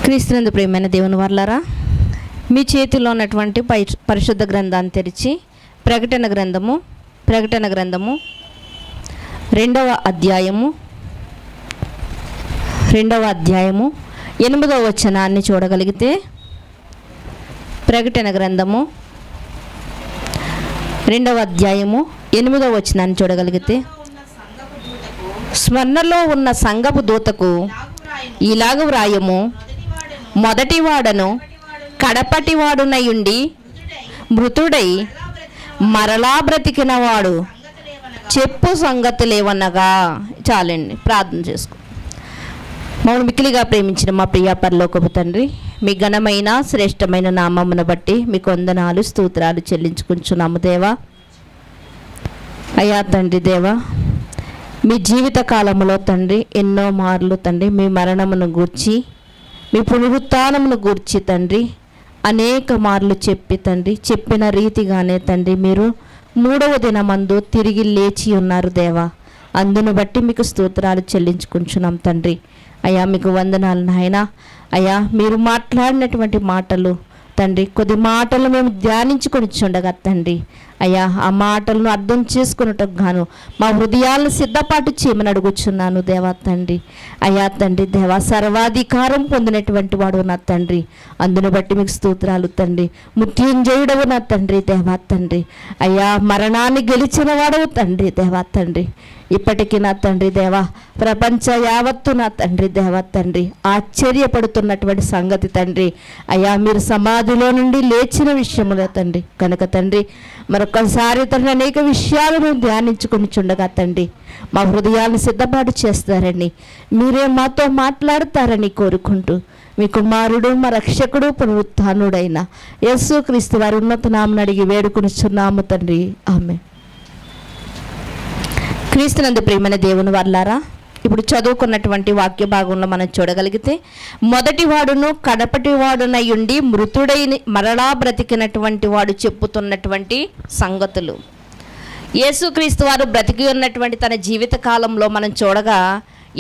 క్రీస్తునందు ప్రియమైన దేవుని వర్లారా, మీ చేతిలో ఉన్నటువంటి పరిశుద్ధ గ్రంథాన్ని తెరిచి ప్రకటన గ్రంథము 2వ అధ్యాయము 8వ వచనాన్ని చూడగలిగితే, ప్రకటన గ్రంథము 2వ అధ్యాయము 8వ వచనాన్ని చూడగలిగితే, స్వర్ణలో ఉన్న సంఘపు దూతకు ఇలాగ వ్రాయము, మొదటివాడను కడపటివాడునయుండి మృతుడై మరలా బ్రతికినవాడు చెప్పు సంగతులేవనగా. చాలండి, ప్రార్థన చేసుకో. మమ్మల్ని మిక్కిలిగా ప్రేమించిన మా ప్రియ పరలోకపు తండ్రి, మీ ఘనమైన శ్రేష్టమైన నామమును బట్టి మీకు వందనాలు స్తోత్రాలు చెల్లించుకుంటున్నాము దేవా. అయ్యా తండ్రి దేవా, మీ జీవిత కాలంలో తండ్రి ఎన్నో మార్లు తండ్రి మీ మరణమును గూర్చి, మీ పునరుత్థానమును గూర్చి తండ్రి అనేక మార్లు చెప్పి తండ్రి, చెప్పిన రీతిగానే తండ్రి మీరు 3వ దినమందు తిరిగి లేచి ఉన్నారు దేవా. అందును బట్టి మీకు స్తోత్రాలు చెల్లించుకుంటున్నాం తండ్రి. అయ్యా మీకు వందనాలు నాయనా. అయ్యా మీరు మాట్లాడినటువంటి మాటలు తండ్రి, కొద్ది మాటలు మేము ధ్యానించుకొని చూడగా తండ్రి, అయ్యా ఆ మాటలను అర్థం చేసుకున్నట్టుకు గాను మా హృదయాలను సిద్ధపాటు చేయమని అడుగుచున్నాను దేవా తండ్రి. అయ్యా తండ్రి దేవా, సర్వాధికారం పొందినటువంటి వాడు నా తండ్రి, అందును బట్టి మీకు స్తోత్రాలు తండ్రి. మృత్యుంజయుడవు నా తండ్రి దేవా తండ్రి. అయ్యా మరణాన్ని గెలిచిన వాడవు తండ్రి దేవా తండ్రి. ఇప్పటికీ నా తండ్రి దేవా, ప్రపంచ యావత్తు నా తండ్రి దేవా తండ్రి ఆశ్చర్యపడుతున్నటువంటి సంగతి తండ్రి, అయ్యా మీరు సమాధిలో నుండి లేచిన విషయములో తండ్రి కనుక తండ్రి మరొకసారి తండ్రి అనేక విషయాలను ధ్యానించుకొని చుండగా తండ్రి మా హృదయాలను సిద్ధపాటు చేస్తారని, మీరే మాతో మాట్లాడతారని కోరుకుంటూ మీ కుమారుడు మా రక్షకుడు పునరుత్థానుడైన యేసుక్రీస్తు వారి ఉన్నత నామమున అడిగి వేడుకొనుచున్నాము తండ్రి, ఆమేన్. క్రీస్తునందు ప్రియమైన దేవుని వర్లారా, ఇప్పుడు చదువుకున్నటువంటి వాక్య భాగంలో మనం చూడగలిగితే, మొదటివాడును కడపటివాడునయుండి మృతుడై మరలా బ్రతికినటువంటి వాడు చెప్పుతున్నటువంటి సంగతులు. యేసుక్రీస్తు వారు బ్రతికి ఉన్నటువంటి తన జీవిత కాలంలో మనం చూడగా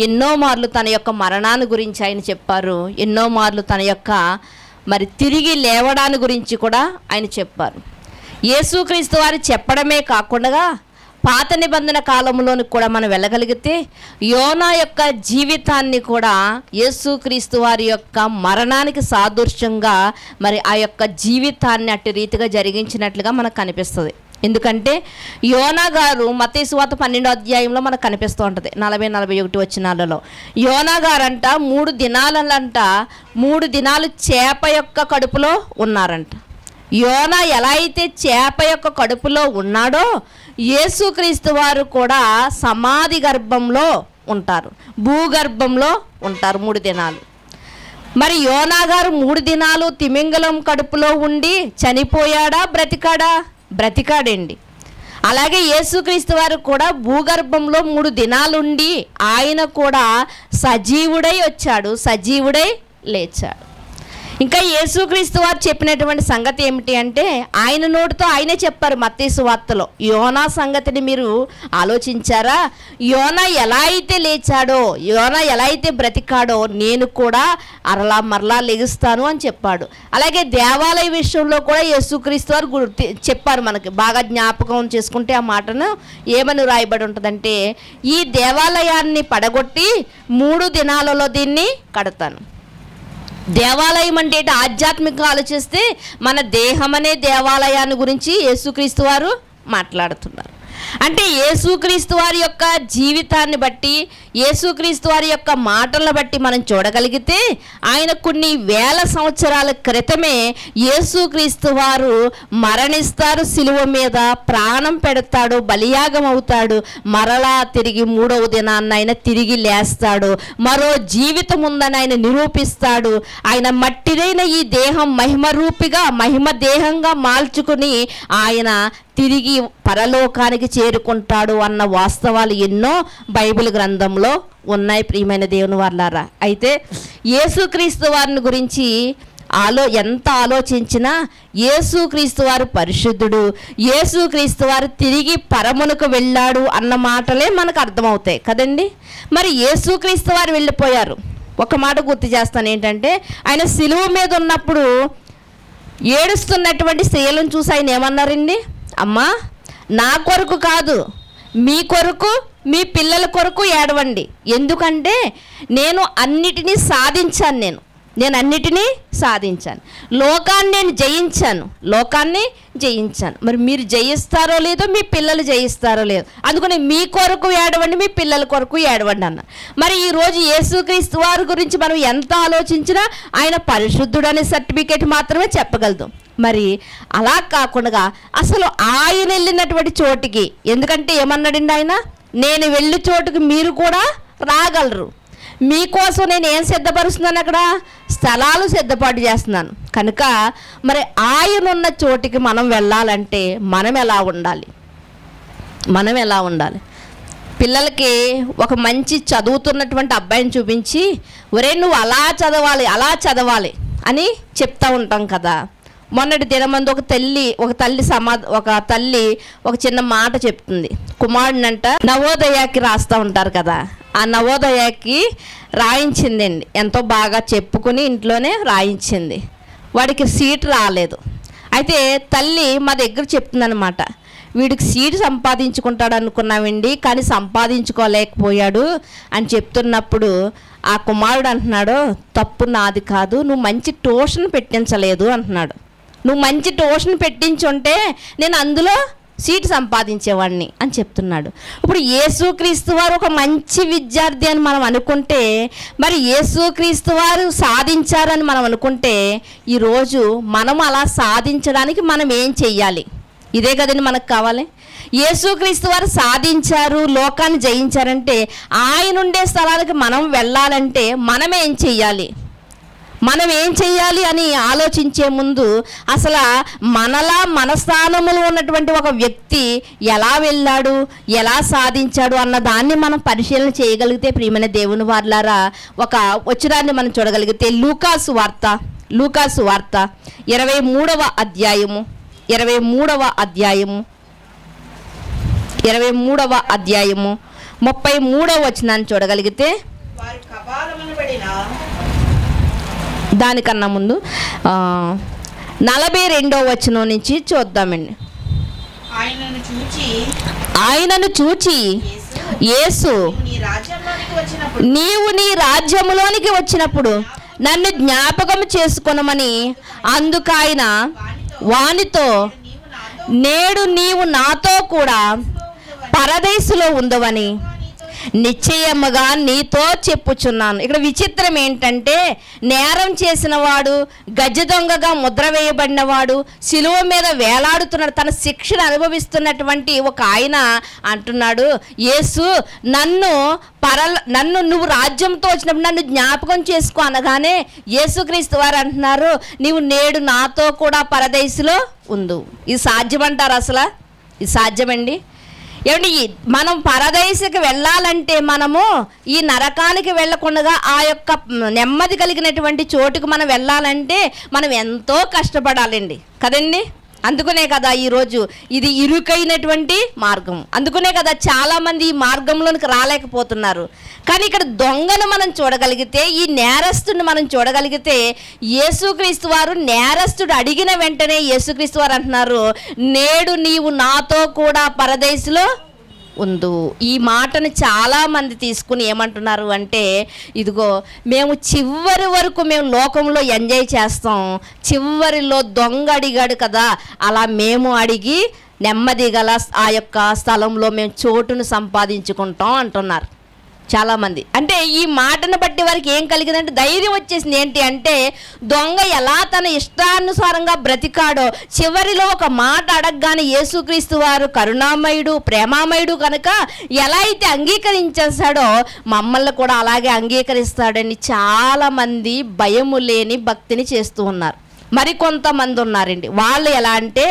ఎన్నో మార్లు తన యొక్క మరణాన్ని గురించి ఆయన చెప్పారు. ఎన్నో మార్లు తన యొక్క తిరిగి లేవడాన్ని గురించి కూడా ఆయన చెప్పారు. యేసుక్రీస్తు వారు చెప్పడమే కాకుండా పాత నిబంధన కాలంలోని కూడా మనం వెళ్ళగలిగితే యోనా యొక్క జీవితాన్ని కూడా యేసుక్రీస్తు వారి యొక్క మరణానికి సాదృశ్యంగా ఆ యొక్క జీవితాన్ని అట్టి రీతిగా జరిగించినట్లుగా మనకు కనిపిస్తుంది. ఎందుకంటే యోనా గారు మత్తయి సువార్త 12వ అధ్యాయంలో మనకు కనిపిస్తూ ఉంటుంది. 40-41 వచనాలలో యోనా గారంట 3 దినాలు చేప యొక్క కడుపులో ఉన్నారంట. యోనా ఎలా అయితే చేప యొక్క కడుపులో ఉన్నాడో యేసుక్రీస్తు వారు కూడా సమాధి గర్భంలో ఉంటారు, భూగర్భంలో ఉంటారు 3 దినాలు. మరి యోనా గారు 3 దినాలు తిమింగలం కడుపులో ఉండి చనిపోయాడా, బ్రతికాడా? బ్రతికాడండి. అలాగే యేసుక్రీస్తు వారు కూడా భూగర్భంలో 3 దినాలుండి ఆయన కూడా సజీవుడై వచ్చాడు, సజీవుడై లేచాడు. ఇంకా యేసుక్రీస్తు వారు చెప్పినటువంటి సంగతి ఏమిటి అంటే, ఆయన నోటితో ఆయనే చెప్పారు మత్తయి సువార్తలో. యోనా సంగతిని మీరు ఆలోచించారా? యోనా ఎలా అయితే లేచాడో, యోనా ఎలా అయితే బ్రతికాడో నేను కూడా మరలా లెగుస్తాను అని చెప్పాడు. అలాగే దేవాలయ విషయంలో కూడా యేసుక్రీస్తు వారు చెప్పారు. మనకి బాగా జ్ఞాపకం చేసుకుంటే ఆ మాటను ఏమని రాయబడి ఉంటుందంటే, ఈ దేవాలయాన్ని పడగొట్టి 3 దినాలలో దీన్ని కడతాను. దేవాలయం అంటే ఆధ్యాత్మికంగా ఆలోచిస్తే మన దేహం అనే దేవాలయాన్ని గురించి యేసుక్రీస్తు వారు మాట్లాడుతున్నారు. అంటే యేసుక్రీస్తు వారి యొక్క జీవితాన్ని బట్టి, యేసుక్రీస్తు వారి యొక్క మాటలను బట్టి మనం చూడగలిగితే ఆయన కొన్ని వేల సంవత్సరాల క్రితమే యేసుక్రీస్తు వారు మరణిస్తారు, సిలువ మీద ప్రాణం పెడతాడు, బలియాగం అవుతాడు, మరలా తిరిగి 3వ దినాన్న ఆయన తిరిగి లేస్తాడు, మరో జీవితం ఉందని ఆయన నిరూపిస్తాడు. ఆయన మట్టిదైన ఈ దేహం మహిమరూపిగా మహిమ దేహంగా మార్చుకుని ఆయన తిరిగి పరలోకానికి చేరుకుంటాడు అన్న వాస్తవాలు ఎన్నో బైబిల్ గ్రంథంలో ఉన్నాయి ప్రియమైన దేవుని వర్లారా. అయితే యేసుక్రీస్తు వారిని గురించి ఎంత ఆలోచించినా యేసుక్రీస్తు వారు పరిశుద్ధుడు, యేసుక్రీస్తు వారు తిరిగి పరమునకు వెళ్ళాడు అన్న మాటలే మనకు అర్థమవుతాయి కదండి. మరి యేసుక్రీస్తు వారు వెళ్ళిపోయారు, ఒక మాట గుర్తు చేస్తాను ఏంటంటే, ఆయన సిలువ మీద ఉన్నప్పుడు ఏడుస్తున్నటువంటి స్త్రీలను చూసి ఆయన ఏమన్నారండి? అమ్మా, నా కొరకు కాదు, మీ కొరకు, మీ పిల్లల కొరకు ఏడవండి. ఎందుకంటే నేను అన్నిటినీ సాధించాను. నేను అన్నిటినీ సాధించాను, లోకాన్ని నేను జయించాను, లోకాన్ని జయించాను. మరి మీరు జయిస్తారో లేదో, మీ పిల్లలు జయిస్తారో లేదో, అందుకని మీ కొరకు ఏడవండి, మీ పిల్లల కొరకు ఏడవండి అన్న. మరి ఈరోజు యేసుక్రీస్తు వారి గురించి మనం ఎంత ఆలోచించినా ఆయన పరిశుద్ధుడు అనే సర్టిఫికేట్ మాత్రమే చెప్పగలుగుతాం. మరి అలా కాకుండా అసలు ఆయన వెళ్ళినటువంటి చోటికి, ఎందుకంటే ఏమన్నాడండి ఆయన? నేను వెళ్ళే చోటుకి మీరు కూడా రాగలరు, మీకోసం నేను ఏం సిద్ధపరుస్తున్నాను? అక్కడ స్థలాలు సిద్ధపాటు చేస్తున్నాను. కనుక మరి ఆయన ఉన్న చోటికి మనం వెళ్ళాలంటే మనం ఎలా ఉండాలి? పిల్లలకి ఒక మంచి చదువుతున్నటువంటి అబ్బాయిని చూపించి, ఒరే నువ్వు అలా చదవాలి అని చెప్తా ఉంటాం కదా. మొన్నటి దినమందు ఒక తల్లి ఒక చిన్న మాట చెప్తుంది. కుమారుడినంట నవోదయకి రాస్తూ ఉంటారు కదా, ఆ నవోదయకి రాయించిందండి. ఎంతో బాగా చెప్పుకుని ఇంట్లోనే రాయించింది. వాడికి సీట్ రాలేదు. అయితే తల్లి మా దగ్గర చెప్తుందనమాట, వీడికి సీట్ సంపాదించుకుంటాడు అనుకున్నామండి, కానీ సంపాదించుకోలేకపోయాడు అని చెప్తున్నప్పుడు ఆ కుమారుడు అంటున్నాడు, తప్పు నాది కాదు, నువ్వు మంచి ట్యూషన్ పెట్టించలేదు అంటున్నాడు. నువ్వు మంచి ట్యూషన్ పెట్టించుంటే నేను అందులో సీట్ సంపాదించేవాడిని అని చెప్తున్నాడు. ఇప్పుడు యేసుక్రీస్తు వారు ఒక మంచి విద్యార్థి అని మనం అనుకుంటే, మరి యేసుక్రీస్తు వారు సాధించారని మనం అనుకుంటే, ఈరోజు మనం అలా సాధించడానికి మనం ఏం చెయ్యాలి? ఇదే కదండి మనకు కావాలి. యేసుక్రీస్తు వారు సాధించారు, లోకాన్ని జయించారంటే, ఆయన ఉండే స్థలానికి మనం వెళ్ళాలంటే మనం ఏం చెయ్యాలి అని ఆలోచించే ముందు అసలు మన స్థానంలో ఉన్నటువంటి ఒక వ్యక్తి ఎలా వెళ్ళాడు, ఎలా సాధించాడు అన్న దాన్ని మనం పరిశీలన చేయగలిగితే, ప్రియమైన దేవుని వారలారా, ఒక వచనాన్ని మనం చూడగలిగితే లూకాసు వార్త 23వ అధ్యాయము 33వ వచనాన్ని చూడగలిగితే, దానికన్నా ముందు 42వ వచనం నుంచి చూద్దామండి. ఆయనను చూచి యేసు, నీవు నీ రాజ్యములోనికి వచ్చినప్పుడు నన్ను జ్ఞాపకం చేసుకొనమని అందుకాయన వానితో, నేడు నీవు నాతో కూడా పరదేశులో ఉందవని నిశ్చయముగా నీతో చెప్పుచున్నాను. ఇక్కడ విచిత్రం ఏంటంటే, నేరం చేసిన వాడు, గజ దొంగగా ముద్ర వేయబడినవాడు, శిలువ మీద వేలాడుతున్నాడు, తన శిక్షను అనుభవిస్తున్నటువంటి ఒక ఆయన అంటున్నాడు, యేసు నన్ను నువ్వు రాజ్యంతో వచ్చినప్పుడు నన్ను జ్ఞాపకం చేసుకో అనగానే యేసుక్రీస్తు వారు అంటున్నారు, నీవు నేడు నాతో కూడా పరదేశులో ఉండు. ఇది సాధ్యమంటారు? అసలు ఇది సాధ్యమండి? ఏమండి, మనం పరదేశకి వెళ్ళాలంటే మనము ఈ నరకానికి వెళ్ళకుండా ఆ యొక్క నెమ్మది కలిగినటువంటి చోటుకు మనం వెళ్ళాలంటే మనం ఎంతో కష్టపడాలండి కదండి. అందుకునే కదా ఈరోజు ఇది ఇరుకైనటువంటి మార్గం. అందుకునే కదా చాలామంది ఈ మార్గంలోనికి రాలేకపోతున్నారు. కానీ ఇక్కడ దొంగను మనం చూడగలిగితే, ఈ నేరస్తుడిని మనం చూడగలిగితే, యేసుక్రీస్తు వారు నేరస్తుడు అడిగిన వెంటనే యేసుక్రీస్తు వారు అంటున్నారు, నేడు నీవు నాతో కూడా పరదేశులో ఉందు. ఈ మాటను చాలామంది తీసుకుని ఏమంటున్నారు అంటే, ఇదిగో మేము చివరి వరకు మేము లోకంలో ఎంజాయ్ చేస్తాం, చివరిలో దొంగ అడిగాడు కదా అలా మేము అడిగి నెమ్మది గల ఆ యొక్క స్థలంలో మేము చోటును సంపాదించుకుంటాం అంటున్నారు చాలామంది. అంటే ఈ మాటను బట్టి వారికి ఏం కలిగిందంటే ధైర్యం వచ్చేసింది. ఏంటి అంటే, దొంగ ఎలా తన ఇష్టానుసారంగా బ్రతికాడో చివరిలో ఒక మాట అడగగానే యేసుక్రీస్తు వారు కరుణామయుడు, ప్రేమామయుడు కనుక ఎలా అయితే అంగీకరించేశాడో మమ్మల్ని కూడా అలాగే అంగీకరిస్తాడని చాలామంది భయము లేని భక్తిని చేస్తూ ఉన్నారు. మరికొంతమంది ఉన్నారండి, వాళ్ళు ఎలా అంటే,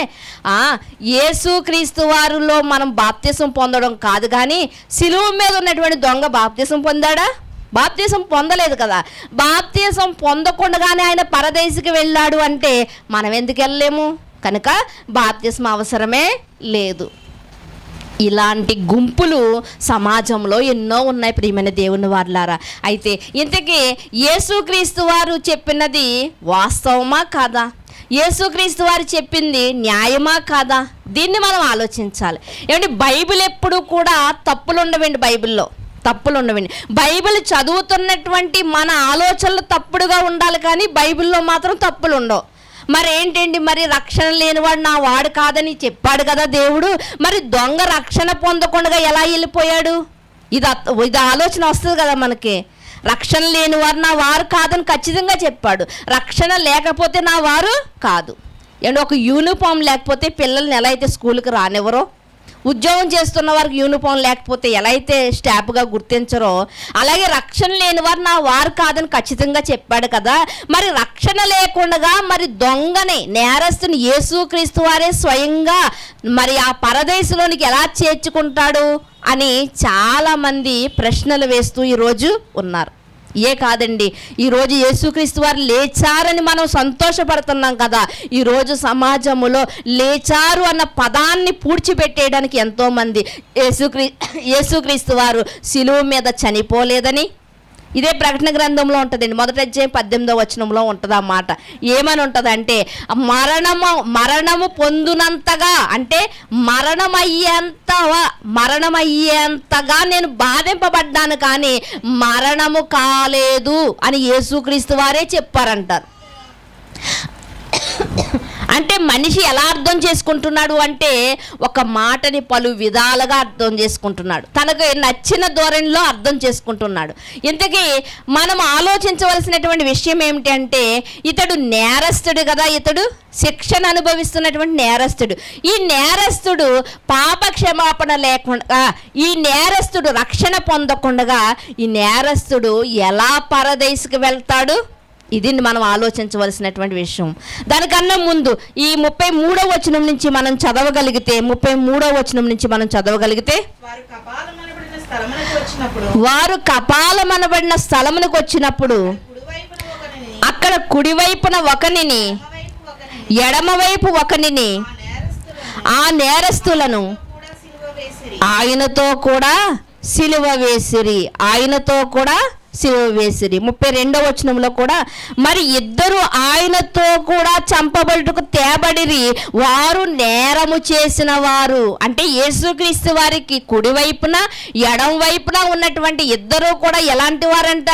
యేసుక్రీస్తు వారిలో మనం బాప్తిసం పొందడం కాదు, కానీ శిలువ మీద ఉన్నటువంటి దొంగ బాప్తిసం పొందాడా? బాప్తిసం పొందలేదు కదా. బాప్తిసం పొందకుండానే ఆయన పరదేశికి వెళ్ళాడు అంటే మనం ఎందుకు వెళ్ళలేము? కనుక బాప్తిసం అవసరమే లేదు. ఇలాంటి గుంపులు సమాజంలో ఎన్నో ఉన్నాయి ప్రియమైన దేవుని వారలారా. అయితే ఇంతకీ యేసుక్రీస్తు వారు చెప్పినది వాస్తవమా కాదా? యేసుక్రీస్తు వారు చెప్పింది న్యాయమా కాదా? దీన్ని మనం ఆలోచించాలి. ఏమంటే బైబిల్ ఎప్పుడు కూడా తప్పులు ఉండవండి, బైబిల్లో తప్పులు ఉండవండి. బైబిల్ చదువుతున్నటువంటి మన ఆలోచనలు తప్పుడుగా ఉండాలి, కానీ బైబిల్లో మాత్రం తప్పులు ఉండవు. మరి ఏంటండి, మరి రక్షణ లేనివాడు నా వాడు కాదని చెప్పాడు కదా దేవుడు. మరి దొంగ రక్షణ పొందకుండా ఎలా వెళ్ళిపోయాడు? ఇది ఆలోచన వస్తుంది కదా మనకి. రక్షణ లేనివారు నా వారు కాదని ఖచ్చితంగా చెప్పాడు. రక్షణ లేకపోతే నా వారు కాదు. అండ్ ఒక యూనిఫామ్ లేకపోతే పిల్లల్ని ఎలా అయితే స్కూల్కి రానివ్వరో, ఉద్యోగం చేస్తున్న వారికి యూనిఫామ్ లేకపోతే ఎలా అయితే స్టాప్గా గుర్తించరో, అలాగే రక్షణ లేని వారు నా వారు కాదని ఖచ్చితంగా చెప్పాడు కదా. మరి రక్షణ లేకుండా మరి దొంగని, నేరస్తుని యేసుక్రీస్తు వారే స్వయంగా మరి ఆ పరదేశంలోనికి ఎలా చేర్చుకుంటాడు అని చాలామంది ప్రశ్నలు వేస్తూ ఈరోజు ఉన్నారు. ఏ కాదండి, ఈరోజు యేసుక్రీస్తు వారు లేచారని మనం సంతోషపడుతున్నాం కదా. ఈరోజు సమాజంలో లేచారు అన్న పదాన్ని పూడ్చిపెట్టేయడానికి ఎంతోమంది యేసుక్రీస్తు వారు శిలువ మీద చనిపోలేదని, ఇదే ప్రకటన గ్రంథంలో ఉంటుందండి, 1వ అధ్యాయం 18వ వచనంలో ఉంటుంది ఆ మాట. ఏమని ఉంటుందంటే, మరణము పొందునంతగా, అంటే మరణమయ్యేంతగా నేను బాధింపబడ్డాను కానీ మరణము కాలేదు అని యేసుక్రీస్తు వారే చెప్పారంటారు. అంటే మనిషి ఎలా అర్థం చేసుకుంటున్నాడు అంటే, ఒక మాటని పలు విధాలుగా అర్థం చేసుకుంటున్నాడు, తనకు నచ్చిన ధోరణిలో అర్థం చేసుకుంటున్నాడు. ఇంతకీ మనం ఆలోచించవలసినటువంటి విషయం ఏమిటి అంటే, ఇతడు నేరస్తుడు కదా, ఇతడు శిక్షణ అనుభవిస్తున్నటువంటి నేరస్తుడు. ఈ నేరస్తుడు పాప క్షమాపణ లేకుండా, ఈ నేరస్తుడు రక్షణ పొందకుండా ఈ నేరస్తుడు ఎలా పరదేశికి వెళ్తాడు? ఇది మనం ఆలోచించవలసినటువంటి విషయం. దానికన్నా ముందు ఈ 33వ వచనం నుంచి మనం చదవగలిగితే, 33వ వచనం నుంచి మనం చదవగలిగితే, వారు కపాలమనబడిన స్థలమునకు వచ్చినప్పుడు అక్కడ కుడివైపున ఒకనిని, ఎడమవైపు ఒకనిని, ఆ నేరస్తులను ఆయనతో కూడా సిలువ వేసిరి, ఆయనతో కూడా సిలువ వేసిరి. 32వ వచనంలో కూడా, మరి ఇద్దరు ఆయనతో కూడా చంపబడుటకు తేబడిరి, వారు నేరము చేసిన వారు. అంటే యేసుక్రీస్తు వారికి కుడివైపున ఎడం వైపున ఉన్నటువంటి ఇద్దరు కూడా ఎలాంటి వారంట?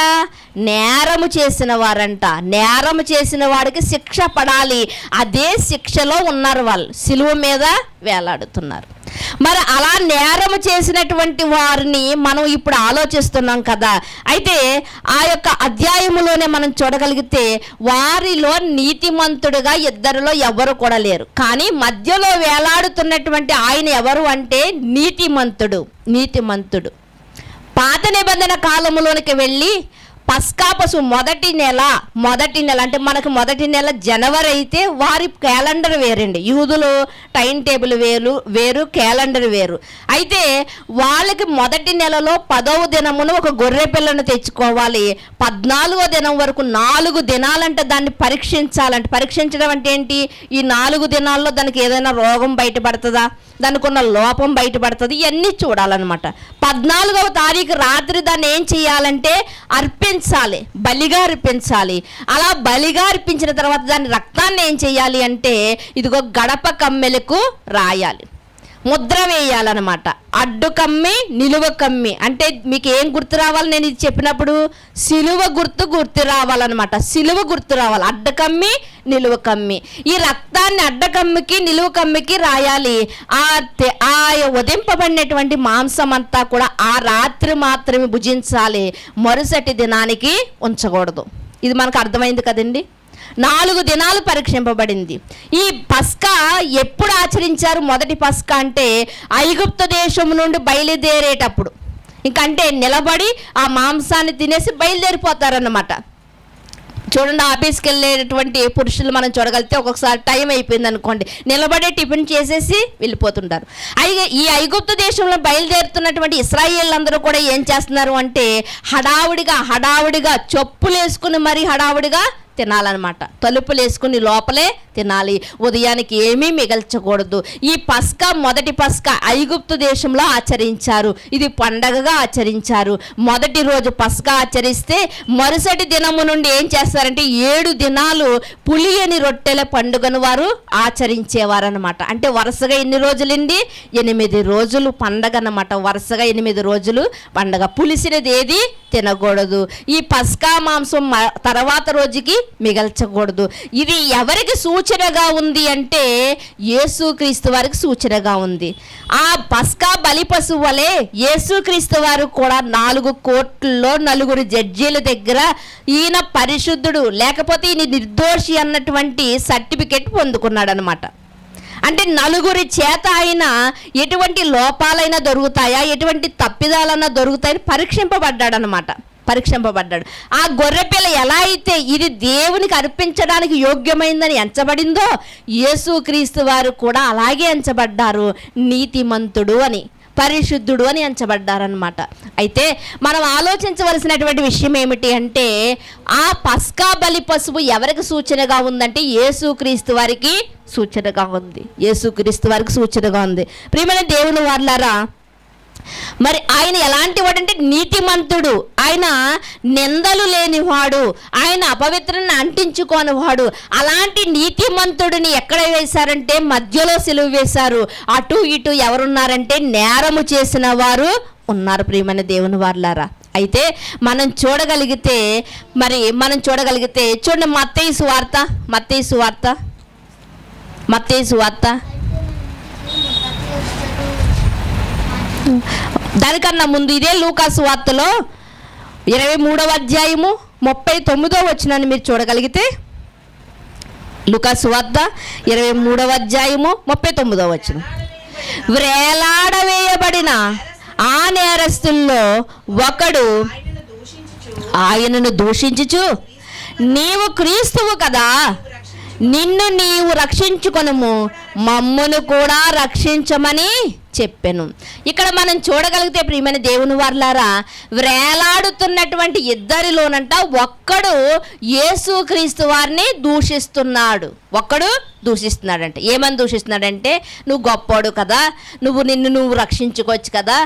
నేరము చేసిన వారంట. నేరము చేసిన వాడికి శిక్ష పడాలి, అదే శిక్షలో ఉన్నారు వాళ్ళు, సిలువ మీద వేలాడుతున్నారు. మరి అలా నేరము చేసినటువంటి వారిని మనం ఇప్పుడు ఆలోచిస్తున్నాం కదా. అయితే ఆ యొక్క అధ్యాయములోనే మనం చూడగలిగితే, వారిలో నీతిమంతుడుగా ఇద్దరిలో ఎవరు కూడా లేరు, కానీ మధ్యలో వేలాడుతున్నటువంటి ఆయన ఎవరు అంటే నీతిమంతుడు. పాత నిబంధన కాలంలోనికి వెళ్ళి పస్కా పశువు మొదటి నెల అంటే మనకు మొదటి నెల జనవరి అయితే వారి క్యాలెండర్ వేరండి. యూదులు టైం టేబుల్ వేరు క్యాలెండర్ వేరు. అయితే వాళ్ళకి మొదటి నెలలో 10వ దినమున ఒక గొర్రె పిల్లను తెచ్చుకోవాలి. 14వ దినం వరకు 4 దినాలంటే దాన్ని పరీక్షించాలంటే, పరీక్షించడం అంటే ఏంటి? ఈ 4 దినాల్లో దానికి ఏదైనా రోగం బయటపడుతుందా, దానికి ఉన్న లోపం బయటపడుతుంది, ఇవన్నీ చూడాలన్నమాట. 14వ తారీఖు రాత్రి దాన్ని ఏం చేయాలంటే బలిగా అర్పించాలి. అలా బలిగా అర్పించిన తర్వాత దాని రక్తాన్ని ఏం చేయాలి అంటే, ఇదిగో గడప కమ్మెలకు రాయాలి, ముద్ర వేయాలన్నమాట. అడ్డు కమ్మి నిలువ కమ్మి అంటే మీకు ఏం గుర్తు రావాలి? నేను ఇది చెప్పినప్పుడు సిలువ గుర్తు రావాలన్నమాట. సిలువ గుర్తు రావాలి, అడ్డ కమ్మి నిలువ కమ్మి. ఈ రక్తాన్ని అడ్డ కమ్మికి నిలువ కమ్మికి రాయాలి. ఆ ఉదింపబడినటువంటి మాంసం అంతా కూడా ఆ రాత్రి మాత్రమే భుజించాలి, మరుసటి దినానికి ఉంచకూడదు. ఇది మనకు అర్థమైంది కదండి. 4 దినాలు పరీక్షింపబడింది. ఈ పస్కా ఎప్పుడు ఆచరించారు? మొదటి పస్కా అంటే ఐగుప్తు దేశం నుండి బయలుదేరేటప్పుడు, ఇంకంటే నిలబడి ఆ మాంసాన్ని తినేసి బయలుదేరిపోతారన్నమాట. చూడండి, ఆఫీస్కి వెళ్ళేటువంటి పురుషులు మనం చూడగలిగితే ఒక్కొక్కసారి టైం అయిపోయింది అనుకోండి, నిలబడే టిఫిన్ చేసేసి వెళ్ళిపోతుంటారు. ఈ ఐగుప్తు దేశంలో బయలుదేరుతున్నటువంటి ఇశ్రాయేళ్ళందరూ కూడా ఏం చేస్తున్నారు అంటే, హడావుడిగా చెప్పులు వేసుకుని మరి హడావుడిగా తినాలన్నమాట. తలుపులు వేసుకుని లోపలే తినాలి. ఉదయానికి ఏమీ మిగల్చకూడదు. ఈ పస్కా మొదటి పస్కా ఐగుప్తు దేశంలో ఆచరించారు. ఇది పండగగా ఆచరించారు. మొదటి రోజు పస్కా ఆచరిస్తే మరుసటి దినము నుండి ఏం చేస్తారంటే 7 దినాలు పులియని రొట్టెల పండుగను వారు ఆచరించేవారు అనమాట. అంటే వరుసగా ఎన్ని రోజులండి? 8 రోజులు పండగ అన్నమాట. వరుసగా 8 రోజులు పండగ. పులిసినది ఏది తినకూడదు. ఈ పస్కా మాంసం తర్వాత రోజుకి మిగల్చకూడదు. ఇది ఎవరికి సూచనగా ఉంది అంటే యేసుక్రీస్తు వారికి సూచనగా ఉంది. ఆ పస్కా బలి పశువు వలె యేసుక్రీస్తు వారు కూడా 4 కోర్టుల్లో 4 జడ్జీల దగ్గర ఈయన పరిశుద్ధుడు లేకపోతే ఈయన నిర్దోషి అన్నటువంటి సర్టిఫికెట్ పొందుకున్నాడు అనమాట. అంటే 4 చేత ఆయన ఎటువంటి లోపాలైనా దొరుకుతాయా, ఎటువంటి తప్పిదాలైనా దొరుకుతాయని పరీక్షింపబడ్డాడు. ఆ గొర్రెపిల్ల ఎలా అయితే ఇది దేవునికి అర్పించడానికి యోగ్యమైందని ఎంచబడిందో యేసుక్రీస్తు వారు కూడా అలాగే ఎంచబడ్డారు. నీతిమంతుడు అని, పరిశుద్ధుడు అని ఎంచబడ్డారనమాట. అయితే మనం ఆలోచించవలసినటువంటి విషయం ఏమిటి అంటే ఆ పస్కా బలి పశువు ఎవరికి సూచనగా ఉందంటే యేసుక్రీస్తు వారికి సూచనగా ఉంది. యేసుక్రీస్తు వారికి సూచనగా ఉంది. ప్రియమైన దేవుని వారలారా, మరి ఆయన ఎలాంటి వాడంటే నీతిమంతుడు, ఆయన నిందలు లేనివాడు, ఆయన అపవిత్రాన్ని అంటించుకోనివాడు. అలాంటి నీతిమంతుడిని ఎక్కడ వేశారంటే మధ్యలో సిలువ వేశారు. అటు ఇటు ఎవరున్నారంటే నేరము చేసిన వారు ఉన్నారు. ప్రియమైన దేవుని వారలారా, అయితే మనం చూడగలిగితే చూడండి మత్తయి సువార్త దానికన్నా ముందు ఇదే లూకా సువార్తలో 23వ అధ్యాయము 39వ వచనాన్ని మీరు చూడగలిగితే, లూకా సువార్త 23వ అధ్యాయము 39వ వచనం, వ్రేలాడవేయబడిన ఆ నేరస్తుల్లో ఒకడు ఆయనను దూషించుచు, నీవు క్రీస్తువు కదా, నిన్ను నీవు రక్షించుకొనుము, మమ్మును కూడా రక్షించమని చెప్పెను. ఇక్కడ మనం చూడగలిగితే ప్రియమైన దేవుని వారలారా, వేలాడుతున్నటువంటి ఇద్దరిలోనంట ఒక్కడు యేసుక్రీస్తు వారిని దూషిస్తున్నాడంట. ఏమని దూషిస్తున్నాడంటే, నువ్వు గొప్పోడు కదా, నిన్ను నువ్వు రక్షించుకోవచ్చు కదా,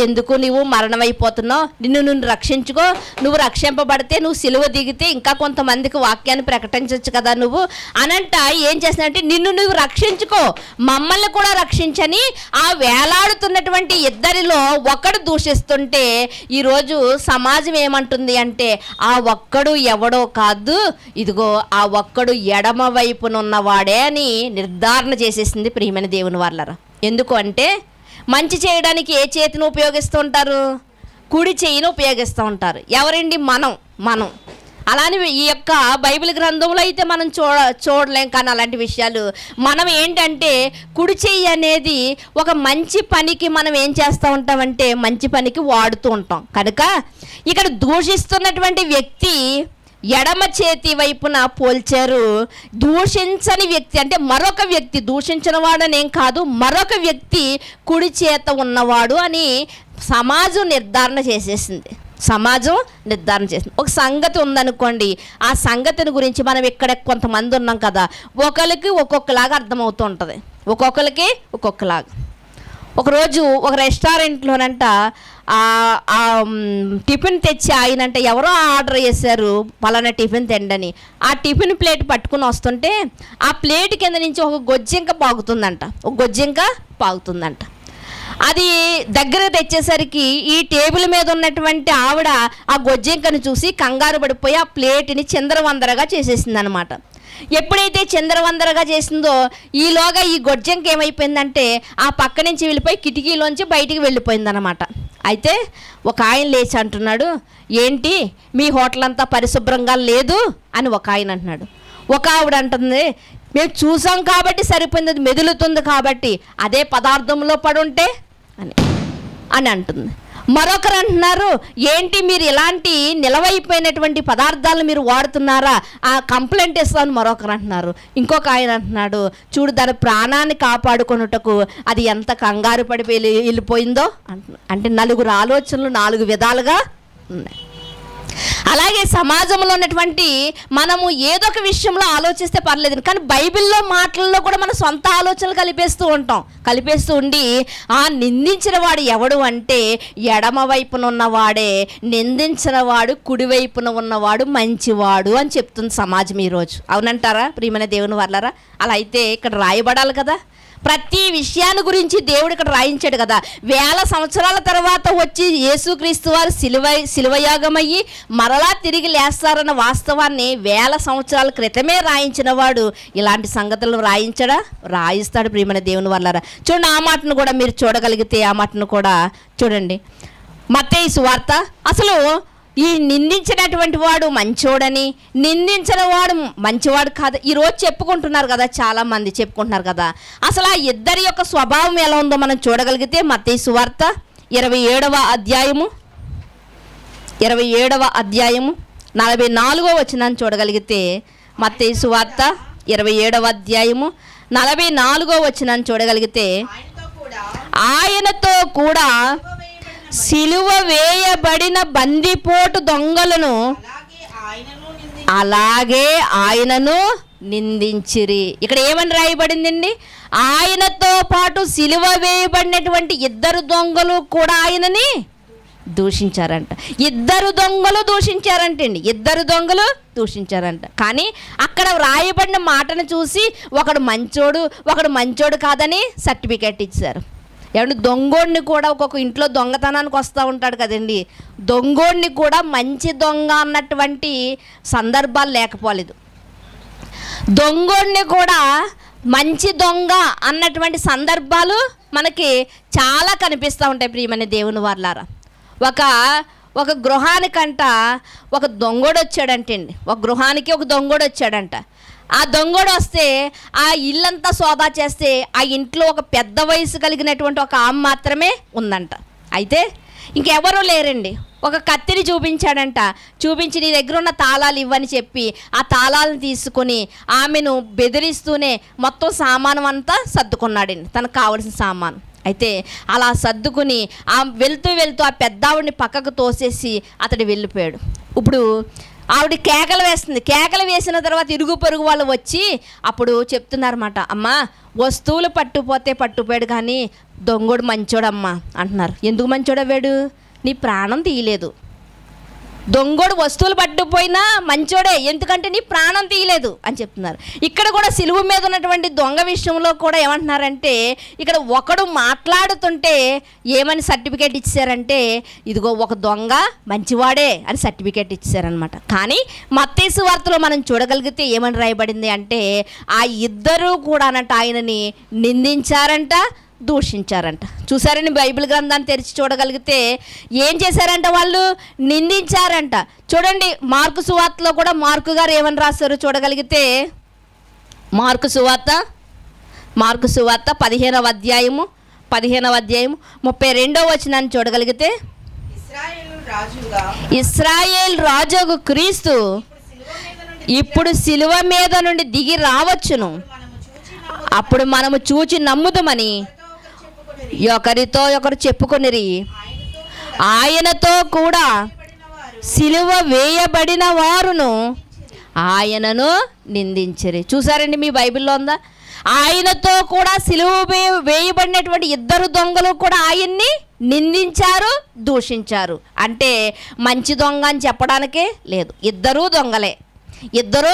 ఎందుకు నువ్వు మరణమైపోతున్నావు, నిన్ను రక్షించుకో, నువ్వు రక్షింపబడితే నువ్వు సిలువ దిగితే ఇంకా కొంతమందికి వాక్యాన్ని ప్రకటించవచ్చు కదా నువ్వు అనంట. ఏం చేస్తున్నాడంటే నిన్ను నువ్వు రక్షించుకో, మమ్మల్ని కూడా రక్షించని ఆ వేలాడుతున్నటువంటి ఇద్దరిలో ఒకడు దూషిస్తుంటే ఈరోజు సమాజం ఏమంటుంది అంటే ఆ ఒక్కడు ఎవడో కాదు, ఇదిగో ఆ ఒక్కడు ఎడమ వైపునున్నవాడే అని నిర్ధారణ చేసేసింది ప్రియమైన దేవుని వారలారా. ఎందుకు అంటే మంచి చేయడానికి ఏ చేతిని ఉపయోగిస్తూ ఉంటారు? కుడి చేయిని ఉపయోగిస్తూ ఉంటారు. ఎవరండి? మనం అలానే ఈ యొక్క బైబిల్ గ్రంథంలో అయితే మనం చూడలేం. కానీ అలాంటి విషయాలు మనం ఏంటంటే కుడి చెయ్యి అనేది ఒక మంచి పనికి మనం ఏం చేస్తూ ఉంటామంటే మంచి పనికి వాడుతూ ఉంటాం. కనుక ఇక్కడ దూషిస్తున్నటువంటి వ్యక్తి ఎడమ చేతి వైపున పోల్చారు. దూషించని వ్యక్తి అంటే మరొక వ్యక్తి, దూషించిన వాడనేం కాదు, మరొక వ్యక్తి కుడి చేత ఉన్నవాడు అని సమాజం నిర్ధారణ చేసేసింది. ఒక సంగతి ఉందనుకోండి, ఆ సంగతిని గురించి మనం ఇక్కడ కొంతమంది ఉన్నాం కదా, ఒకరికి ఒక్కొక్కలాగా అర్థమవుతూ ఉంటుంది, ఒక్కొక్కరికి ఒక్కొక్కలాగా. ఒకరోజు ఒక రెస్టారెంట్లోనంట టిఫిన్ తెచ్చి ఆయనంట ఎవరో ఆర్డర్ చేశారు పలానా టిఫిన్ తిండని. ఆ టిఫిన్ ప్లేట్ పట్టుకుని వస్తుంటే ఆ ప్లేట్ కింద నుంచి ఒక గొజ్జింక పాగుతుందంట. అది దగ్గర తెచ్చేసరికి ఈ టేబుల్ మీద ఉన్నటువంటి ఆవిడ ఆ గొజ్జింకను చూసి కంగారు పడిపోయి ఆ ప్లేట్ని చిందరవందరగా చేసేసింది అనమాట. ఎప్పుడైతే చిందరవందరగా చేసిందో ఈలోగా ఈ గొజ్జింక ఏమైపోయిందంటే ఆ పక్క నుంచి వెళ్ళిపోయి కిటికీలోంచి బయటికి వెళ్ళిపోయిందనమాట. అయితే ఒక ఆయన లేచి అంటున్నాడు, ఏంటి మీ హోటల్ అంతా పరిశుభ్రంగా లేదు అని ఒక ఆయన అంటున్నాడు. ఒక ఆవిడ అంటుంది, మేము చూసాం కాబట్టి సరిపోయింది, అది మెదులుతుంది కాబట్టి, అదే పదార్థంలో పడుంటే అని అంటుంది. మరొకరు అంటున్నారు, ఏంటి మీరు ఇలాంటి నిలవైపోయినటువంటి పదార్థాలను మీరు వాడుతున్నారా, ఆ కంప్లైంట్ ఇస్తామని మరొకరు అంటున్నారు. ఇంకొక ఆయన అంటున్నాడు, చూడు దాని ప్రాణాన్ని కాపాడుకొనుటకు అది ఎంత కంగారు పడిపోయి వెళ్ళిపోయిందో అంటున్నారు. అంటే 4 ఆలోచనలు 4 విధాలుగా ఉన్నాయి. అలాగే సమాజంలో ఉన్నటువంటి మనము ఏదో ఒక విషయంలో ఆలోచిస్తే పర్లేదు, కానీ బైబిల్లో మాటల్లో కూడా మన సొంత ఆలోచనలు కలిపేస్తూ ఉండి నిందించిన వాడు ఎవడు అంటే ఎడమ వైపున ఉన్నవాడే, నిందించిన వాడు కుడివైపున ఉన్నవాడు మంచివాడు అని చెప్తుంది సమాజం ఈరోజు. అవునంటారా ప్రియమైన దేవుని వాళ్ళారా? అలా అయితే ఇక్కడ రాయబడాలి కదా. ప్రతి విషయాన్ని గురించి దేవుడు ఇక్కడ రాయించాడు కదా. 1000 సంవత్సరాల తర్వాత వచ్చి యేసుక్రీస్తు వారు శిలువయాగమయ్యి మరలా తిరిగి లేస్తారన్న వాస్తవాన్ని 1000 సంవత్సరాల క్రితమే రాయించిన వాడు ఇలాంటి సంగతులు రాయిస్తాడు ప్రియమైన దేవుని వాళ్ళారా. చూడండి, ఆ మాటను కూడా మీరు చూడగలిగితే ఆ మాటను కూడా చూడండి. మత్తయి సువార్త, అసలు ఈ నిందించినటువంటి వాడు మంచోడని, నిందించిన వాడు మంచివాడు కాదు ఈరోజు చెప్పుకుంటున్నారు కదా, చాలామంది చెప్పుకుంటున్నారు కదా. అసలు ఆ ఇద్దరి యొక్క స్వభావం ఎలా ఉందో మనం చూడగలిగితే మత్తయి సువార్త 27వ అధ్యాయము 44వ వచనాన్ని చూడగలిగితే, మత్తయి సువార్త 27వ అధ్యాయము 44వ వచనాన్ని చూడగలిగితే, ఆయనతో కూడా సిలువ వేయబడిన బందిపోటు దొంగలను అలాగే ఆయనను నిందించిరి. ఇక్కడ ఏమని రాయబడిందండి? ఆయనతో పాటు సిలువ వేయబడినటువంటి 2 దొంగలు కూడా ఆయనని దూషించారంట. 2 దొంగలు దూషించారంట. కానీ అక్కడ రాయబడిన మాటను చూసి ఒకడు మంచోడు కాదని సర్టిఫికేట్ ఇచ్చారు. ఏమంటే దొంగోడిని కూడా ఒక్కొక్క ఇంట్లో దొంగతనానికి వస్తూ ఉంటాడు కదండి, దొంగోడిని కూడా మంచి దొంగ అన్నటువంటి సందర్భాలు లేకపోలేదు. దొంగోడిని కూడా మంచి దొంగ అన్నటువంటి సందర్భాలు మనకి చాలా కనిపిస్తూ ఉంటాయి ప్రియమైన దేవుని వాళ్ళారా. ఒక గృహానికంట ఒక దొంగోడు వచ్చాడంటండి. ఒక గృహానికి ఒక దొంగోడు వచ్చాడంట. ఆ దొంగోడు వస్తే ఆ ఇల్లంతా సోదా చేస్తే ఆ ఇంట్లో ఒక పెద్ద వయసు కలిగినటువంటి ఒక ఆమె మాత్రమే ఉందంట. అయితే ఇంకెవరూ లేరండి. ఒక కత్తిని చూపించాడంట. చూపించి నీ దగ్గర ఉన్న తాళాలు ఇవ్వని చెప్పి ఆ తాళాలను తీసుకొని ఆమెను బెదిరిస్తూనే మొత్తం సామాను అంతా సర్దుకున్నాడండి, తనకు కావలసిన సామాను. అయితే అలా సర్దుకుని వెళ్తూ ఆ పెద్దావిడిని పక్కకు తోసేసి అతడు వెళ్ళిపోయాడు. ఇప్పుడు ఆవిడ కేకలు వేసిన తర్వాత ఇరుగు పొరుగు వాళ్ళు వచ్చి అప్పుడు చెప్తున్నారన్నమాట, అమ్మా వస్తువులు పట్టుపోయాడు కానీ దొంగోడు మంచోడమ్మా అంటున్నారు. ఎందుకు మంచోడవ్వాడు? నీ ప్రాణం తీయలేదు. దొంగోడు వస్తువులు పట్టుపోయినా మంచోడే, ఎందుకంటే నీ ప్రాణం తీయలేదు అని చెప్తున్నారు. ఇక్కడ కూడా సిలువ మీద ఉన్నటువంటి దొంగ విషయంలో కూడా ఏమంటున్నారంటే, ఇక్కడ ఒకడు మాట్లాడుతుంటే ఏమని సర్టిఫికేట్ ఇచ్చారంటే, ఇదిగో ఒక దొంగ మంచివాడే అని సర్టిఫికేట్ ఇచ్చారనమాట. కానీ మత్తయి సువార్తలో మనం చూడగలిగితే ఏమని రాయబడింది అంటే, ఆ ఇద్దరూ కూడా అన్నట్టు ఆయనని నిందించారంట, దూషించారంట. చూసారండి, బైబిల్ గ్రంథాన్ని తెరిచి చూడగలిగితే ఏం చేశారంట? వాళ్ళు నిందించారంట. చూడండి, మార్కు సువార్తలో కూడా మార్కు గారు ఏమని రాశారు చూడగలిగితే, మార్కు సువార్త 15వ అధ్యాయము 32వ వచనాన్ని చూడగలిగితే, ఇశ్రాయేలు రాజుకు క్రీస్తు ఇప్పుడు సిలువ మీద నుండి దిగి రావచ్చును, అప్పుడు మనము చూచి నమ్ముదామని ఒకరితో ఒకరు చెప్పుకొనిరి. ఆయనతో కూడా సిలువ వేయబడిన వారును ఆయనను నిందించిరి. చూసారండి, మీ బైబిల్లో ఉందా? ఆయనతో కూడా సిలువ వేయబడినటువంటి 2 దొంగలు కూడా ఆయన్ని నిందించారు, దూషించారు. అంటే మంచి దొంగ అని చెప్పడానికే లేదు, ఇద్దరూ దొంగలే, ఇద్దరూ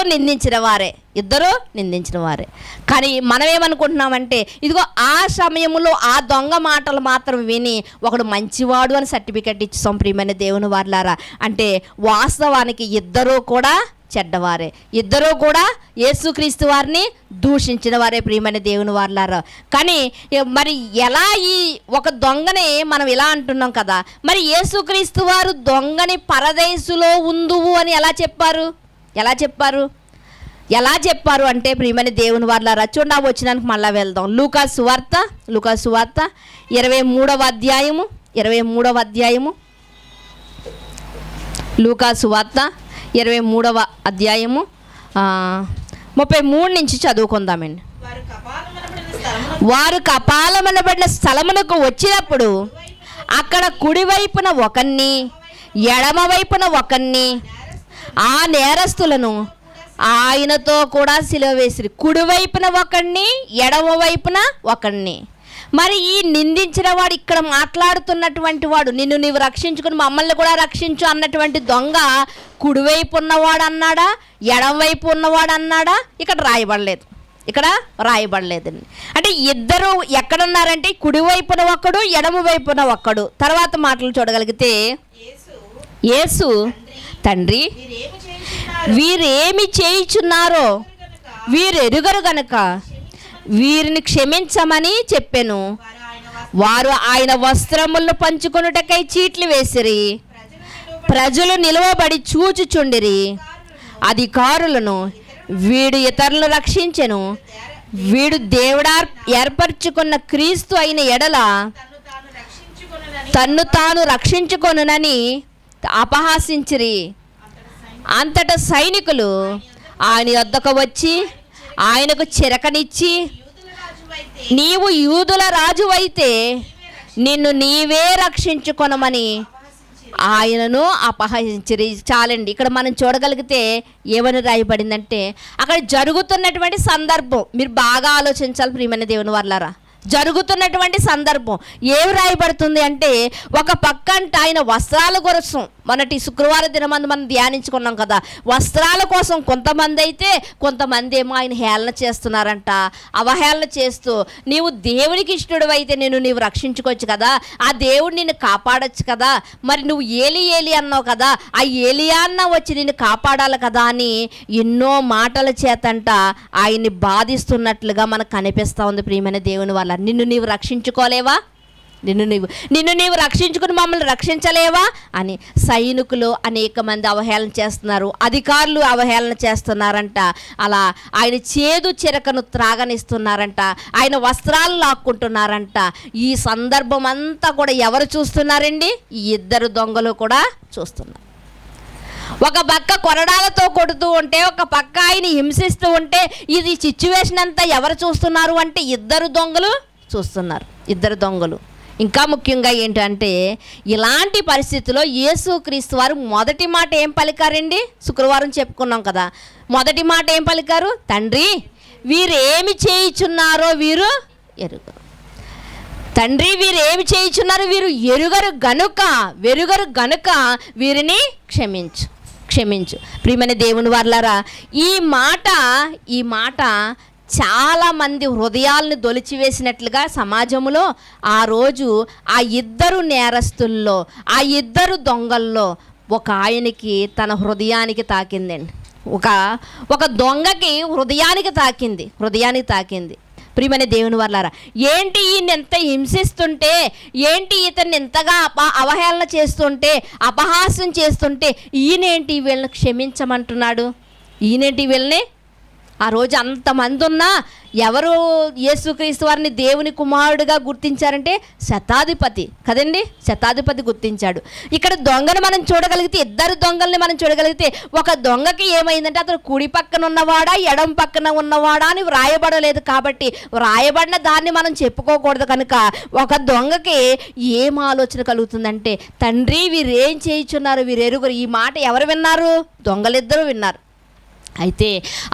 నిందించిన వారే. కానీ మనం ఏమనుకుంటున్నామంటే, ఇదిగో ఆ సమయంలో ఆ దొంగ మాటలు మాత్రం విని ఒకడు మంచివాడు అని సర్టిఫికెట్ ఇచ్చాం ప్రియమైన దేవుని వాళ్ళారా. అంటే వాస్తవానికి ఇద్దరూ కూడా చెడ్డవారే, ఇద్దరూ కూడా యేసుక్రీస్తు వారిని దూషించిన వారే ప్రియమైన దేవుని వాళ్ళారా. కానీ మరి ఎలా ఈ ఒక దొంగని మనం ఇలా అంటున్నాం కదా, మరి యేసుక్రీస్తు వారు దొంగని పరదేశులో ఉందువు అని ఎలా చెప్పారు అంటే ప్రియమైన దేవుని వాళ్ళారా, చూడండి, ఆ వచనానికి మళ్ళీ వెళ్దాం. లూకా సువార్త 23వ అధ్యాయము లూకా సువార్త 23వ అధ్యాయము 33 నుంచి చదువుకుందామండి. వారు కపాలమనబడిన స్థలమునకు వచ్చినప్పుడు అక్కడ కుడివైపున ఒకన్ని, ఎడమ వైపున ఒకన్ని ఆ నేరస్తులను ఆయనతో కూడా సిలువ వేసిరి. కుడివైపున ఒకడిని, ఎడమ వైపున ఒకడిని. మరి ఈ నిందించిన వాడు, ఇక్కడ మాట్లాడుతున్నటువంటి వాడు, నిన్ను నీవు రక్షించుకుని మమ్మల్ని కూడా రక్షించు అన్నటువంటి దొంగ కుడివైపు ఉన్నవాడు అన్నాడా, ఎడమవైపు ఉన్నవాడు అన్నాడా? ఇక్కడ రాయబడలేదండి. అంటే ఇద్దరు ఎక్కడున్నారంటే కుడివైపున ఒక్కడు, ఎడమ వైపున ఒక్కడు. తర్వాత మాటలు చూడగలిగితే, యేసు తండ్రి వీరేమి చేయుచున్నారో వీరెరుగరు గనుక వీరిని క్షమించమని చెప్పెను. వారు ఆయన వస్త్రములను పంచుకొనుటకై చీట్లు వేసిరి. ప్రజలు నిలువబడి చూచుచుండిరి. అధికారులను, వీడు ఇతరులను రక్షించెను, వీడు దేవుడా ఏర్పరచుకున్న క్రీస్తు అయిన ఎడల తన్ను తాను రక్షించుకొనునని అపహాసించిరి. అంతటా సైనికులు ఆయన వద్దకు వచ్చి ఆయనకు చిరకనిచ్చి, నీవు యూదుల రాజు అయితే నిన్ను నీవే రక్షించుకొనమని ఆయనను అపహసించిరి. చాలండి. ఇక్కడ మనం చూడగలిగితే ఏమని రాయబడిందంటే, అక్కడ జరుగుతున్నటువంటి సందర్భం మీరు బాగా ఆలోచించాలి ప్రియమైన దేవుని వర్లారా. జరుగుతున్నటువంటి సందర్భం ఏమి రాయబడుతుంది అంటే, ఒక పక్కంట ఆయన వస్త్రాల కోసం, మొన్నటి శుక్రవార దినమందు మనం ధ్యానించుకున్నాం కదా, వస్త్రాల కోసం కొంతమంది అయితే, కొంతమంది ఏమో ఆయన హేళన చేస్తున్నారంట. అవహేళన చేస్తూ, నీవు దేవునికి ఇష్టడు అయితే నీవు రక్షించుకోవచ్చు కదా, ఆ దేవుడు నిన్ను కాపాడొచ్చు కదా, మరి నువ్వు ఏలి అన్నావు కదా, ఆ ఏలియా అన్న వచ్చి నిన్ను కాపాడాలి కదా అని ఎన్నో మాటల చేతంట ఆయన్ని బాధిస్తున్నట్లుగా మనకు కనిపిస్తూ ఉంది ప్రియమైన దేవుని వల్ల. నిన్ను నీవు రక్షించుకోలేవా, నిన్ను నీవు రక్షించుకుని మమ్మల్ని రక్షించలేవా అని సైనికులు అనేక మంది అవహేళన చేస్తున్నారు, అధికారులు అవహేళన చేస్తున్నారంట. అలా ఆయన చేదు చిరకను త్రాగనిస్తున్నారంట, ఆయన వస్త్రాలు లాక్కుంటున్నారంట. ఈ సందర్భం అంతా కూడా ఎవరు చూస్తున్నారండి? ఈ ఇద్దరు దొంగలు కూడా చూస్తున్నారు. ఒక పక్క కొరడాలతో కొడుతూ ఉంటే, ఒక పక్క ఆయన హింసిస్తూ ఉంటే, ఇది సిచ్యువేషన్ అంతా ఎవరు చూస్తున్నారు అంటే ఇద్దరు దొంగలు చూస్తున్నారు. ఇద్దరు దొంగలు. ఇంకా ముఖ్యంగా ఏంటంటే, ఇలాంటి పరిస్థితిలో యేసుక్రీస్తు వారు మొదటి మాట ఏం పలికారండి? శుక్రవారం చెప్పుకున్నాం కదా, మొదటి మాట ఏం పలికారు? తండ్రి వీరేమి చేయుచున్నారో వీరు ఎరుగరు. తండ్రి వీరేమి చేయుచున్నారు వీరు ఎరుగరు గనుక వీరిని క్షమించు. ప్రియమైన దేవుని వర్లారా, ఈ మాట చాలామంది హృదయాలను దొలిచివేసినట్లుగా సమాజంలో ఆ రోజు ఆ ఇద్దరు నేరస్తుల్లో, ఆ ఇద్దరు దొంగల్లో ఒక ఆయనకి తన హృదయానికి తాకిందండి. ఒక దొంగకి హృదయానికి తాకింది. ప్రియమైన దేవుని వర్లారా, ఏంటి ఈయన ఎంత హింసిస్తుంటే, ఏంటి ఇతన్ని ఎంతగా అవహేళన చేస్తుంటే, అపహాస్యం చేస్తుంటే, ఈయనేంటి వీళ్ళని క్షమించమంటున్నాడు? ఈయనేంటి వీళ్ళని? ఆ రోజు అంతమంది ఉన్నా ఎవరు యేసుక్రీస్తు వారిని దేవుని కుమారుడిగా గుర్తించారంటే శతాధిపతి కదండి, శతాధిపతి గుర్తించాడు. ఇక్కడ దొంగను మనం చూడగలిగితే, ఇద్దరు దొంగల్ని మనం చూడగలిగితే, ఒక దొంగకి ఏమైందంటే అతను కుడి పక్కన ఉన్నవాడా ఎడం పక్కన ఉన్నవాడా అని వ్రాయబడలేదు. కాబట్టి వ్రాయబడిన దాన్ని మనం చెప్పుకోకూడదు. కనుక ఒక దొంగకి ఏం ఆలోచన కలుగుతుందంటే, తండ్రి వీరేం చేయుచున్నారు వీరెరుగురు. ఈ మాట ఎవరు విన్నారు? దొంగలిద్దరూ విన్నారు. అయితే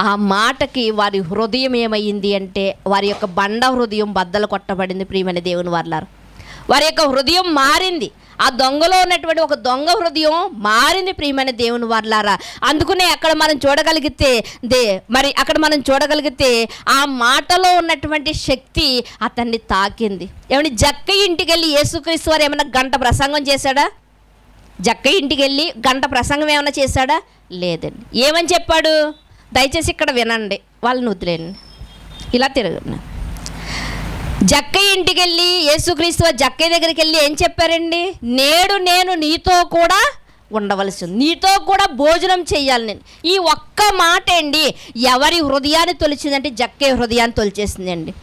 ఆ మాటకి వారి హృదయం ఏమైంది అంటే, వారి యొక్క బండ హృదయం బద్దలు కొట్టబడింది. ప్రియమైన దేవుని వర్లారు, వారి యొక్క హృదయం మారింది. ఆ దొంగలో ఉన్నటువంటి ఒక దొంగ హృదయం మారింది ప్రియమైన దేవుని వర్లారా. అందుకనే అక్కడ మనం చూడగలిగితే ఆ మాటలో ఉన్నటువంటి శక్తి అతన్ని తాకింది. ఏమని జక్కయ్య ఇంటికి వెళ్ళి యేసుక్రీస్తు వారు ఏమైనా గంట ప్రసంగం చేశాడా? జక్కయ్య ఇంటికి వెళ్ళి గంట ప్రసంగం ఏమైనా చేశాడా? లేదండి. ఏమని చెప్పాడు? దయచేసి ఇక్కడ వినండి, వాళ్ళని వదిలేండి, ఇలా తిరగండి. జక్కయ్య ఇంటికి వెళ్ళి యేసుక్రీస్తు జక్కయ్య దగ్గరికి వెళ్ళి ఏం చెప్పారండి? నేడు నేను నీతో కూడా ఉండవలసి ఉంది, నీతో కూడా భోజనం చెయ్యాలి నేను. ఈ ఒక్క మాట అండి ఎవరి హృదయాన్ని తొలిచిందంటే జక్కయ్య హృదయాన్ని తొలిచేసిందండి.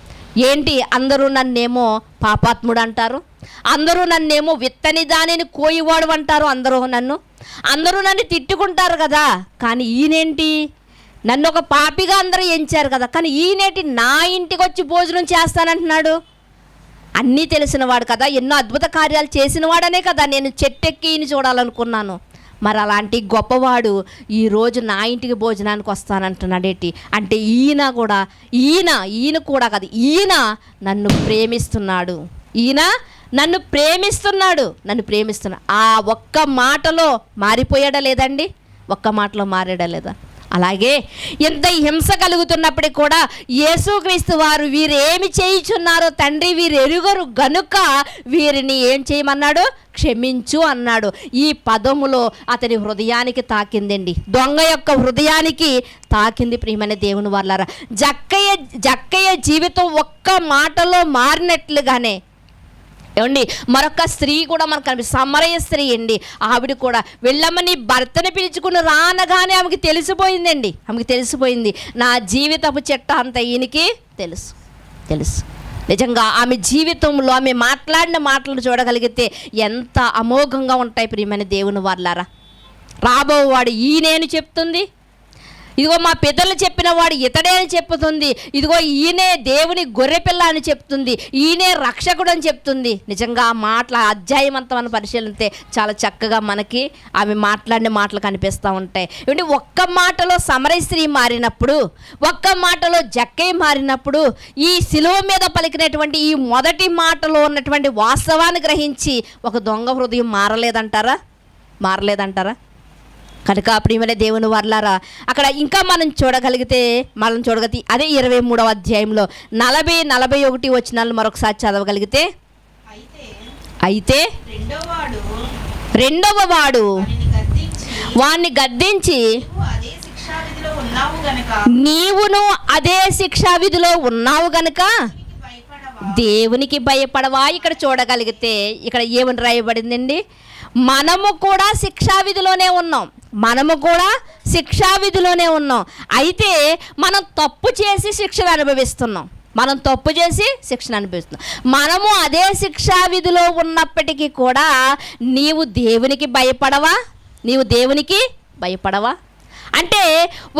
ఏంటి? అందరూ నన్నేమో పాపాత్ముడు అంటారు, అందరూ నన్నేమో విత్తని దానిని కోయివాడు అంటారు, అందరూ నన్ను తిట్టుకుంటారు కదా, కానీ ఈయనేంటి నన్ను ఒక పాపిగా అందరూ ఎంచారు కదా, కానీ ఈయనేంటి నా ఇంటికి వచ్చి భోజనం చేస్తానంటున్నాడు. అన్నీ తెలిసినవాడు కదా, ఎన్నో అద్భుత కార్యాలు చేసినవాడనే కదా నేను చెట్టెక్కి ఈయన చూడాలనుకున్నాను. మరి అలాంటి గొప్పవాడు ఈరోజు నా ఇంటికి భోజనానికి వస్తానంటున్నాడేంటి అంటే ఈయన కూడా కాదు, ఈయన నన్ను ప్రేమిస్తున్నాడు, ఈయన నన్ను ప్రేమిస్తున్నాడు. ఆ ఒక్క మాటలో మారిపోయాడా లేదండి? ఒక్క మాటలో మారాడా లేదా? అలాగే ఎంత హింస కలుగుతున్నప్పటికీ కూడా యేసుక్రీస్తు వారు వీరేమి చేయుచున్నారో తండ్రి వీరు ఎరుగరు గనుక వీరిని ఏం చేయమన్నాడు? క్షమించు అన్నాడు. ఈ పదములో అతని హృదయానికి తాకిందండి, దొంగ యొక్క హృదయానికి తాకింది. ప్రియమైన దేవుని వాళ్ళారా, జక్కయ్య జీవితం ఒక్క మాటలో మారినట్లుగానే ఏమండి మరొక స్త్రీ కూడా మనకు కనిపిస్తుంది, సమరయ స్త్రీ అండి. ఆవిడ కూడా వెళ్ళమ్మని భర్తని పిలుచుకుని రానగానే ఆమెకి తెలిసిపోయిందండి, నా జీవితపు చెట్ట అంత ఈయనకి తెలుసు. నిజంగా ఆమె జీవితంలో ఆమె మాట్లాడిన మాటలు చూడగలిగితే ఎంత అమోఘంగా ఉంటాయి ప్రియమైన దేవుని వాళ్ళారా. రాబోవాడు ఈయనేని చెప్తుంది, ఇదిగో మా పితరులు చెప్పిన వాడు ఇతడే అని చెప్తుంది, ఇదిగో ఈయనే దేవుని గొర్రెపిల్ల అని చెప్తుంది, ఈయనే రక్షకుడు అని చెప్తుంది. నిజంగా ఆ మాటల అధ్యాయం అంతా మనం పరిశీలిస్తే చాలా చక్కగా మనకి ఆమె మాట్లాడిన మాటలు కనిపిస్తూ ఉంటాయి. ఏమంటే ఒక్క మాటలో సమరయ స్త్రీ మారినప్పుడు, ఒక్క మాటలో జక్కయ్య మారినప్పుడు, ఈ శిలువ మీద పలికినటువంటి ఈ మొదటి మాటలో ఉన్నటువంటి వాస్తవాన్ని గ్రహించి ఒక దొంగ హృదయం మారలేదంటారా? కనుక ప్రియమైన దేవుని వర్లారా, అక్కడ ఇంకా మనం చూడగలిగితే అదే 23వ అధ్యాయంలో 40-41 వచనాలు మరొకసారి చదవగలిగితే, అయితే రెండవ వాడు వాణ్ణి గద్దించి నీవును అదే శిక్షా విధిలో ఉన్నావు గనుక దేవునికి భయపడవా. ఇక్కడ చూడగలిగితే ఇక్కడ ఏమని రాయబడిందండి? మనము కూడా శిక్షావిధిలోనే ఉన్నాం. అయితే మనం తప్పు చేసి శిక్షను అనుభవిస్తున్నాం. మనము అదే శిక్షావిధిలో ఉన్నప్పటికీ కూడా నీవు దేవునికి భయపడవా అంటే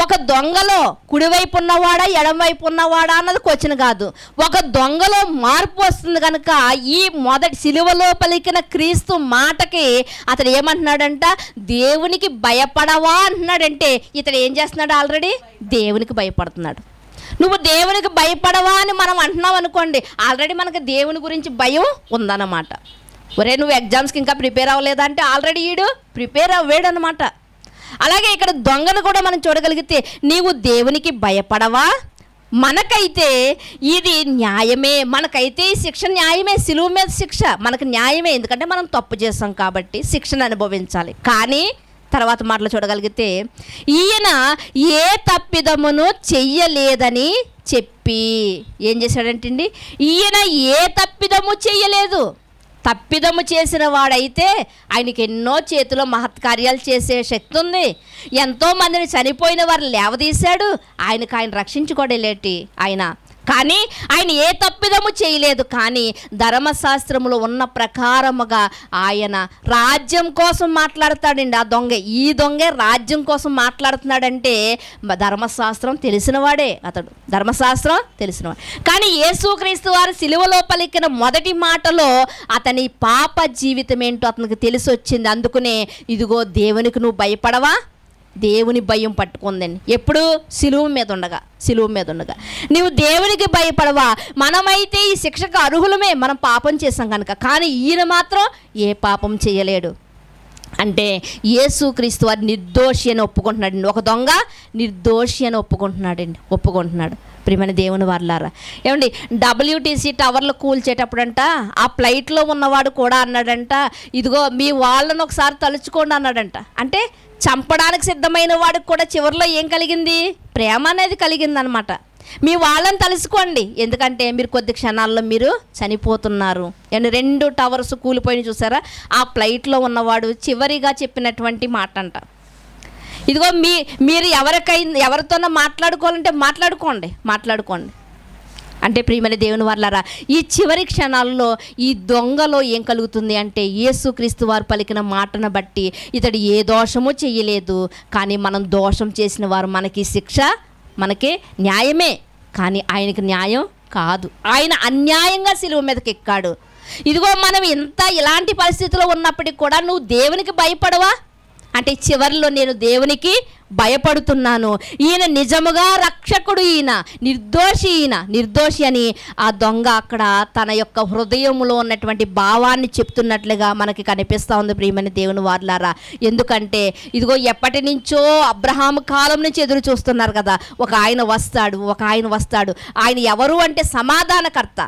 ఒక దొంగలో కుడివైపు ఉన్నవాడా ఎడమవైపు ఉన్నవాడా అన్నది క్వశ్చన్ కాదు. ఒక దొంగలో మార్పు వస్తుంది కనుక ఈ మొదటి సిలువలో పలికిన క్రీస్తు మాటకి అతడు ఏమంటున్నాడంట? దేవునికి భయపడవా అంటున్నాడంటే ఇతడు ఏం చేస్తున్నాడు? ఆల్రెడీ దేవునికి భయపడుతున్నాడు. నువ్వు దేవునికి భయపడవా అని మనం అంటున్నావు అనుకోండి, ఆల్రెడీ మనకు దేవుని గురించి భయం ఉందన్నమాట. ఒరే నువ్వు ఎగ్జామ్స్కి ఇంకా ప్రిపేర్ అవ్వలేదా అంటే ఆల్రెడీ ఈడు ప్రిపేర్ అవ్వాడు అనమాట. అలాగే ఇక్కడ దొంగను కూడా మనం చూడగలిగితే నీవు దేవునికి భయపడవా? మనకైతే ఇది న్యాయమే, మనకైతే ఈ శిక్ష న్యాయమే, సిలువ మీద శిక్ష మనకు న్యాయమే, ఎందుకంటే మనం తప్పు చేస్తాం కాబట్టి శిక్షను అనుభవించాలి. కానీ తర్వాత మాటలు చూడగలిగితే ఈయన ఏ తప్పిదమును చెయ్యలేదని చెప్పి ఏం చేశాడంటండి? ఈయన ఏ తప్పిదము చెయ్యలేదు. తప్పిదము చేసిన వాడైతే ఆయనకి ఎన్నో చేతిలో మహత్కార్యాలు చేసే శక్తి ఉంది. ఎంతోమందిని చనిపోయిన వారు లేవదీశాడు. ఆయన రక్షించుకోడలేటి ఆయన. కానీ ఆయన ఏ తప్పిదము చేయలేదు. కానీ ధర్మశాస్త్రములో ఉన్న ప్రకారముగా ఆయన రాజ్యం కోసం మాట్లాడతాడండి. ఆ దొంగ, ఈ దొంగే రాజ్యం కోసం మాట్లాడుతున్నాడంటే ధర్మశాస్త్రం తెలిసినవాడే అతడు, ధర్మశాస్త్రం తెలిసినవాడు. కానీ యేసుక్రీస్తు వారు సిలువలో పలికిన మొదటి మాటలో అతని పాప జీవితం ఏంటో అతనికి తెలిసి వచ్చింది. అందుకునే ఇదిగో దేవునికి నువ్వు భయపడవా? దేవుని భయం పట్టుకుందండి. ఎప్పుడు? సిలువ మీద ఉండగా నీవు దేవునికి భయపడవా? మనమైతే ఈ శిక్షకు అర్హులమే, మనం పాపం చేసాం కనుక. కానీ ఈయన మాత్రం ఏ పాపం చేయలేడు. అంటే యేసుక్రీస్తు వారు నిర్దోషి అని ఒప్పుకుంటున్నాడండి. ఒక దొంగ నిర్దోషి అని ఒప్పుకుంటున్నాడు. ప్రియమైన దేవుని వారలారా, ఏమండి WTC టవర్లు కూల్చేటప్పుడంట ఆ ఫ్లైట్లో ఉన్నవాడు కూడా అన్నాడంట, ఇదిగో మీ వాళ్ళను ఒకసారి తలుచుకోండి అన్నాడంట. అంటే చంపడానికి సిద్ధమైన వాడికి కూడా చివరిలో ఏం కలిగింది? ప్రేమ అనేది కలిగిందనమాట. మీ వాళ్ళని తలుసుకోండి, ఎందుకంటే మీరు కొద్ది క్షణాల్లో మీరు చనిపోతున్నారు. 2 టవర్స్ కూలిపోయిన చూసారా? ఆ ఫ్లైట్లో ఉన్నవాడు చివరిగా చెప్పినటువంటి మాట అంట, ఇదిగో మీరు ఎవరితోనో మాట్లాడుకోవాలంటే మాట్లాడుకోండి. అంటే ప్రియమైన దేవుని వారలారా, ఈ చివరి క్షణాల్లో ఈ దొంగలో ఏం కలుగుతుంది అంటే యేసుక్రీస్తు వారు పలికిన మాటను బట్టి ఇతడు ఏ దోషము చేయలేదు. కానీ మనం దోషం చేసిన వారు మనకి శిక్ష, మనకి న్యాయమే, కానీ ఆయనకి న్యాయం కాదు. ఆయన అన్యాయంగా సిలువ మీదకి ఎక్కాడు. ఇదిగో మనం ఇలాంటి పరిస్థితిలో ఉన్నప్పటికీ కూడా నువ్వు దేవునికి భయపడవా? అంటే చివరిలో నేను దేవునికి భయపడుతున్నాను, ఈయన నిజముగా రక్షకుడు, ఈయన నిర్దోషి అని ఆ దొంగ అక్కడ తన యొక్క హృదయంలో ఉన్నటువంటి భావాన్ని చెప్తున్నట్లుగా మనకి కనిపిస్తూ ఉంది ప్రియమైన దేవుని వారలారా. ఎందుకంటే ఇదిగో ఎప్పటి నుంచో అబ్రహాము కాలం నుంచి ఎదురు చూస్తున్నారు కదా, ఒక ఆయన వస్తాడు. ఆయన ఎవరు అంటే సమాధానకర్త.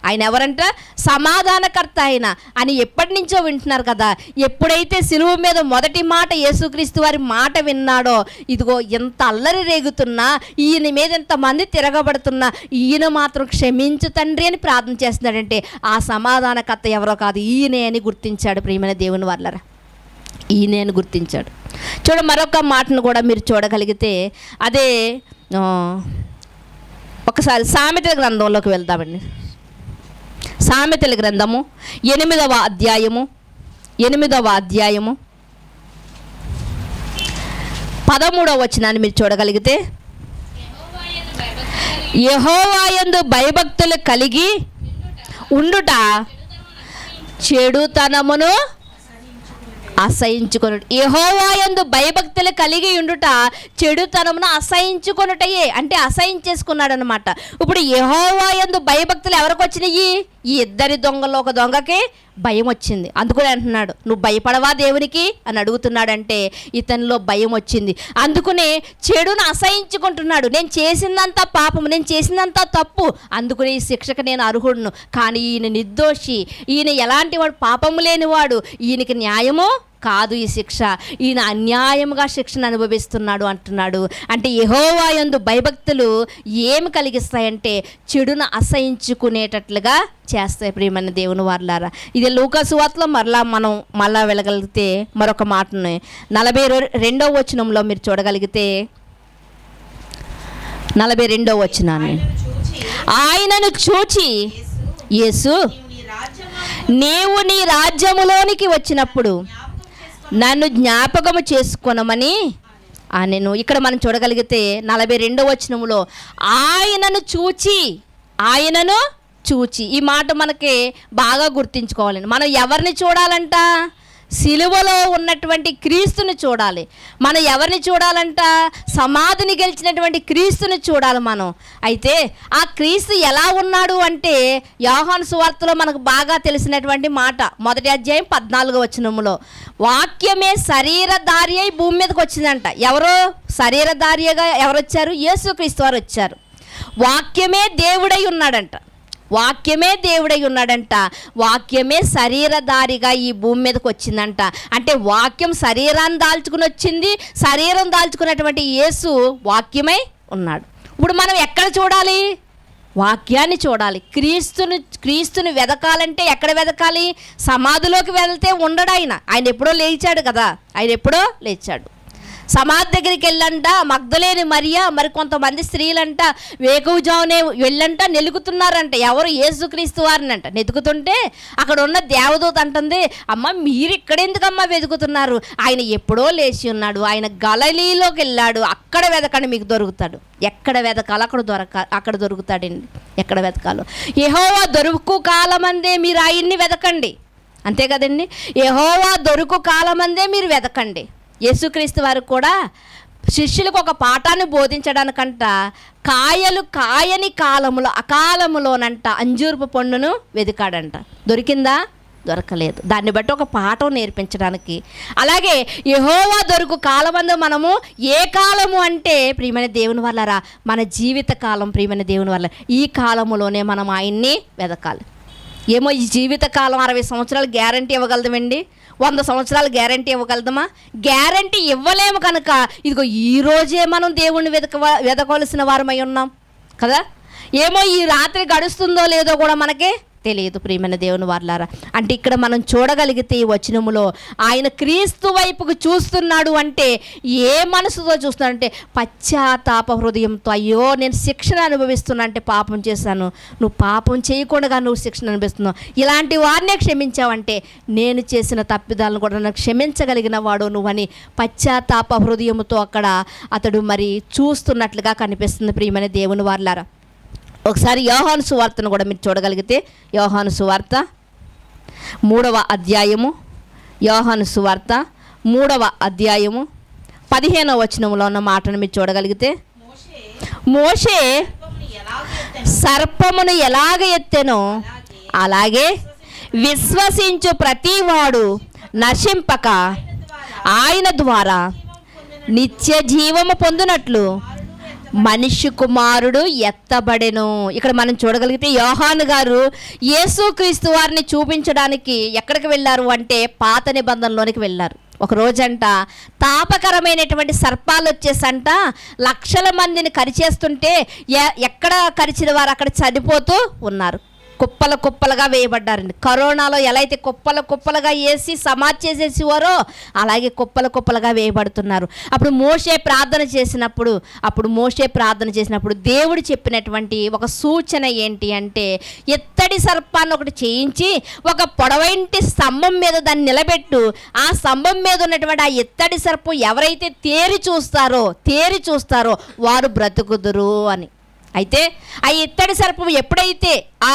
ఆయన ఎవరంట? సమాధానకర్త ఆయన అని ఎప్పటి నుంచో వింటున్నారు కదా. ఎప్పుడైతే సిలువ మీద మొదటి మాట యేసుక్రీస్తు వారి మాట విన్నాడో, ఇదిగో ఎంత అల్లరి రేగుతున్నా, ఈయన మీద ఎంతమంది తిరగబడుతున్నా, ఈయన మాత్రం క్షమించు తండ్రి అని ప్రార్థన చేస్తున్నాడంటే ఆ సమాధానకర్త ఎవరో కాదు, ఈయనే అని గుర్తించాడు ప్రియమైన దేవుని వాళ్ళరా. ఈయనే అని గుర్తించాడు. మరొక మాటను కూడా మీరు చూడగలిగితే, అదే ఒకసారి సామెతల గ్రంథంలోకి వెళ్దామండి. సామెతల గ్రంథము 8వ అధ్యాయము 13వ వచనాన్ని మీరు చూడగలిగితే, యెహోవాయందు భయభక్తులు కలిగి ఉండుట చెడుతనమును అసహించుకొనుట. యెహోవాయందు భయభక్తులు కలిగి ఉండుట చెడుతనమును అసహించుకొనుటయే, అంటే అసహించేసుకున్నాడు అనమాట. ఇప్పుడు యెహోవాయందు భయభక్తులు ఎవరికి వచ్చినాయి? ఈ ఇద్దరి దొంగలో ఒక దొంగకి భయం వచ్చింది. అందుకని అంటున్నాడు, నువ్వు భయపడవా దేవునికి అని అడుగుతున్నాడంటే ఇతనిలో భయం వచ్చింది. అందుకనే చెడును అసహించుకుంటున్నాడు. నేను చేసిందంతా పాపము, నేను చేసిందంతా తప్పు, అందుకని ఈ శిక్షకు నేను అర్హుడును. కానీ ఈయన నిర్దోషి, ఈయన ఎలాంటి వాడు? పాపము లేనివాడు, ఈయనకి న్యాయము కాదు ఈ శిక్ష, ఈయన అన్యాయంగా శిక్షను అనుభవిస్తున్నాడు అంటున్నాడు. అంటే యెహోవాయందు భయభక్తులు ఏమి కలిగిస్తాయంటే చెడును అసహించుకునేటట్లుగా చేస్తాయి ప్రియమైన దేవుని వారలారా. ఇది లూకా సువార్తలో మళ్ళా వెళ్ళగలిగితే మరొక మాటను 42వ వచనంలో మీరు చూడగలిగితే, 42వ వచనాన్ని, ఆయనను చూచి యేసు, నీవు నీ రాజ్యములోనికి వచ్చినప్పుడు నన్ను జ్ఞాపకము చేసుకొనమని నేను ఇక్కడ మనం చూడగలిగితే 42వ వచనంలో ఆయనను చూచి, ఈ మాట మనకి బాగా గుర్తించుకోవాలండి. మనం ఎవరిని చూడాలంట? సిలువలో ఉన్నటువంటి క్రీస్తుని చూడాలి. మనం ఎవరిని చూడాలంట? సమాధిని గెలిచినటువంటి క్రీస్తుని చూడాలి మనం. అయితే ఆ క్రీస్తు ఎలా ఉన్నాడు అంటే యోహాను సువార్తలో మనకు బాగా తెలిసినటువంటి మాట, 1వ అధ్యాయం 14వ వచనంలో, వాక్యమే శరీరధారి అయి భూమి మీదకి వచ్చిందంట. ఎవరో శరీరధారిగా ఎవరు వచ్చారు? యేసుక్రీస్తు వారు వచ్చారు. వాక్యమే దేవుడై ఉన్నాడంట. వాక్యమే శరీరధారిగా ఈ భూమి మీదకి వచ్చిందంట. అంటే వాక్యం శరీరాన్ని దాల్చుకుని వచ్చింది, శరీరం దాల్చుకున్నటువంటి యేసు వాక్యమై ఉన్నాడు. ఇప్పుడు మనం ఎక్కడ చూడాలి? వాక్యాన్ని చూడాలి. క్రీస్తుని వెదకాలంటే ఎక్కడ వెదకాలి? సమాధిలోకి వెళ్తే ఉండడు ఆయన ఎప్పుడో లేచాడు కదా, లేచాడు. సమాధి దగ్గరికి వెళ్ళంట మగ్దలేని మరియా మరి కొంతమంది స్త్రీలంట వేకువజామునే వెళ్ళంట నెలుగుతున్నారంట. ఎవరు? యేసుక్రీస్తు వారిని అంట. నెతుకుతుంటే అక్కడ ఉన్న దేవదూత అంటుంది, అమ్మ మీరు ఇక్కడెందుకమ్మా వెతుకుతున్నారు? ఆయన ఎప్పుడో లేచి ఉన్నాడు, ఆయన గలిలీలోకి వెళ్ళాడు, అక్కడ వెతకండి మీకు దొరుకుతాడు. ఎక్కడ వెతకాలో అక్కడ దొరుకుతాడండి. ఎక్కడ వెతకాలో యెహోవా దొరుకు కాలమందే మీరు ఆయన్ని వెతకండి. అంతే కదండి, యెహోవా దొరుకు కాలమందే మీరు వెతకండి. యేసుక్రీస్తు వారు కూడా శిష్యులకు ఒక పాఠాన్ని బోధించడానికంట కాయలు కాయని కాలములో అకాలములోనంట అంజూరపు పండును వెతికాడంట. దొరికిందా? దొరకలేదు. దాన్ని బట్టి ఒక పాఠం నేర్పించడానికి. అలాగే యెహోవా దొరుకు కాలమందు మనము ఏ కాలము అంటే ప్రియమైన దేవుని వల్లరా మన జీవిత కాలం. ప్రియమైన దేవుని వల్ల ఈ కాలములోనే మనం ఆయన్ని వెతకాలి. ఏమో ఈ జీవితకాలం 60 సంవత్సరాలు గ్యారంటీ ఇవ్వగలదామండి? 100 సంవత్సరాలు గ్యారంటీ ఇవ్వగలదమా? గ్యారంటీ ఇవ్వలేము. కనుక ఇదిగో ఈరోజే మనం దేవుణ్ణి వెతకవలసిన వారమై ఉన్నాం కదా. ఏమో ఈ రాత్రి గడుస్తుందో లేదో కూడా మనకి తెలియదు ప్రియమైన దేవుని వారలారా. అంటే ఇక్కడ మనం చూడగలిగితే ఈ వచనములో ఆయన క్రీస్తు వైపుకు చూస్తున్నాడు. అంటే ఏ మనసుతో చూస్తున్నాడంటే పశ్చాత్తాప హృదయంతో, అయ్యో నేను శిక్షణ అనుభవిస్తున్నా, అంటే పాపం చేశాను, నువ్వు పాపం చేయకుండా నువ్వు శిక్షణ అనుభవిస్తున్నావు, ఇలాంటి వారినే క్షమించావంటే నేను చేసిన తప్పిదాలను కూడా నాకు క్షమించగలిగిన వాడు నువ్వని పశ్చాత్తాప హృదయంతో అక్కడ అతడు మరి చూస్తున్నట్లుగా కనిపిస్తుంది ప్రియమైన దేవుని వారలారా. ఒకసారి యోహాను సువార్తను కూడా మీరు చూడగలిగితే యోహాను సువార్త 3వ అధ్యాయము, యోహాను సువార్త 3వ అధ్యాయము 15వ వచనంలో ఉన్న మాటను మీరు చూడగలిగితే, మోషే సర్పమును ఎలాగ ఎత్తెనో అలాగే విశ్వసించు ప్రతివాడు నశింపక ఆయన ద్వారా నిత్య జీవము పొందునట్లు మనిషి కుమారుడు ఎత్తబడెను. ఇక్కడ మనం చూడగలిగితే యోహాను గారు యేసుక్రీస్తు వారిని చూపించడానికి ఎక్కడికి వెళ్ళారు అంటే పాత నిబంధనలోనికి వెళ్ళారు. ఒక రోజంట తాపకరమైనటువంటి సర్పాలు వచ్చేసంట లక్షల మందిని కరిచేస్తుంటే ఎక్కడ కరిచిన వారు అక్కడ చనిపోతూ ఉన్నారు. కుప్పల కుప్పలుగా వేయబడ్డారండి. కరోనాలో ఎలా అయితే కుప్పల కుప్పలుగా వేసి సమాధి చేసేసేవారో అలాగే కుప్పల కుప్పలుగా వేయబడుతున్నారు. అప్పుడు మోషే ప్రార్థన చేసినప్పుడు దేవుడు చెప్పినటువంటి ఒక సూచన ఏంటి అంటే, ఎత్తడి సర్పాన్ని ఒకటి చేయించి ఒక పొడవైంటి స్తంభం మీద దాన్ని నిలబెట్టు, ఆ స్తంభం మీద ఉన్నటువంటి ఆ ఎత్తడి సర్పం ఎవరైతే తేరి చూస్తారో వారు బ్రతుకుదురు అని. అయితే ఆ ఇత్తడి సర్పం ఎప్పుడైతే ఆ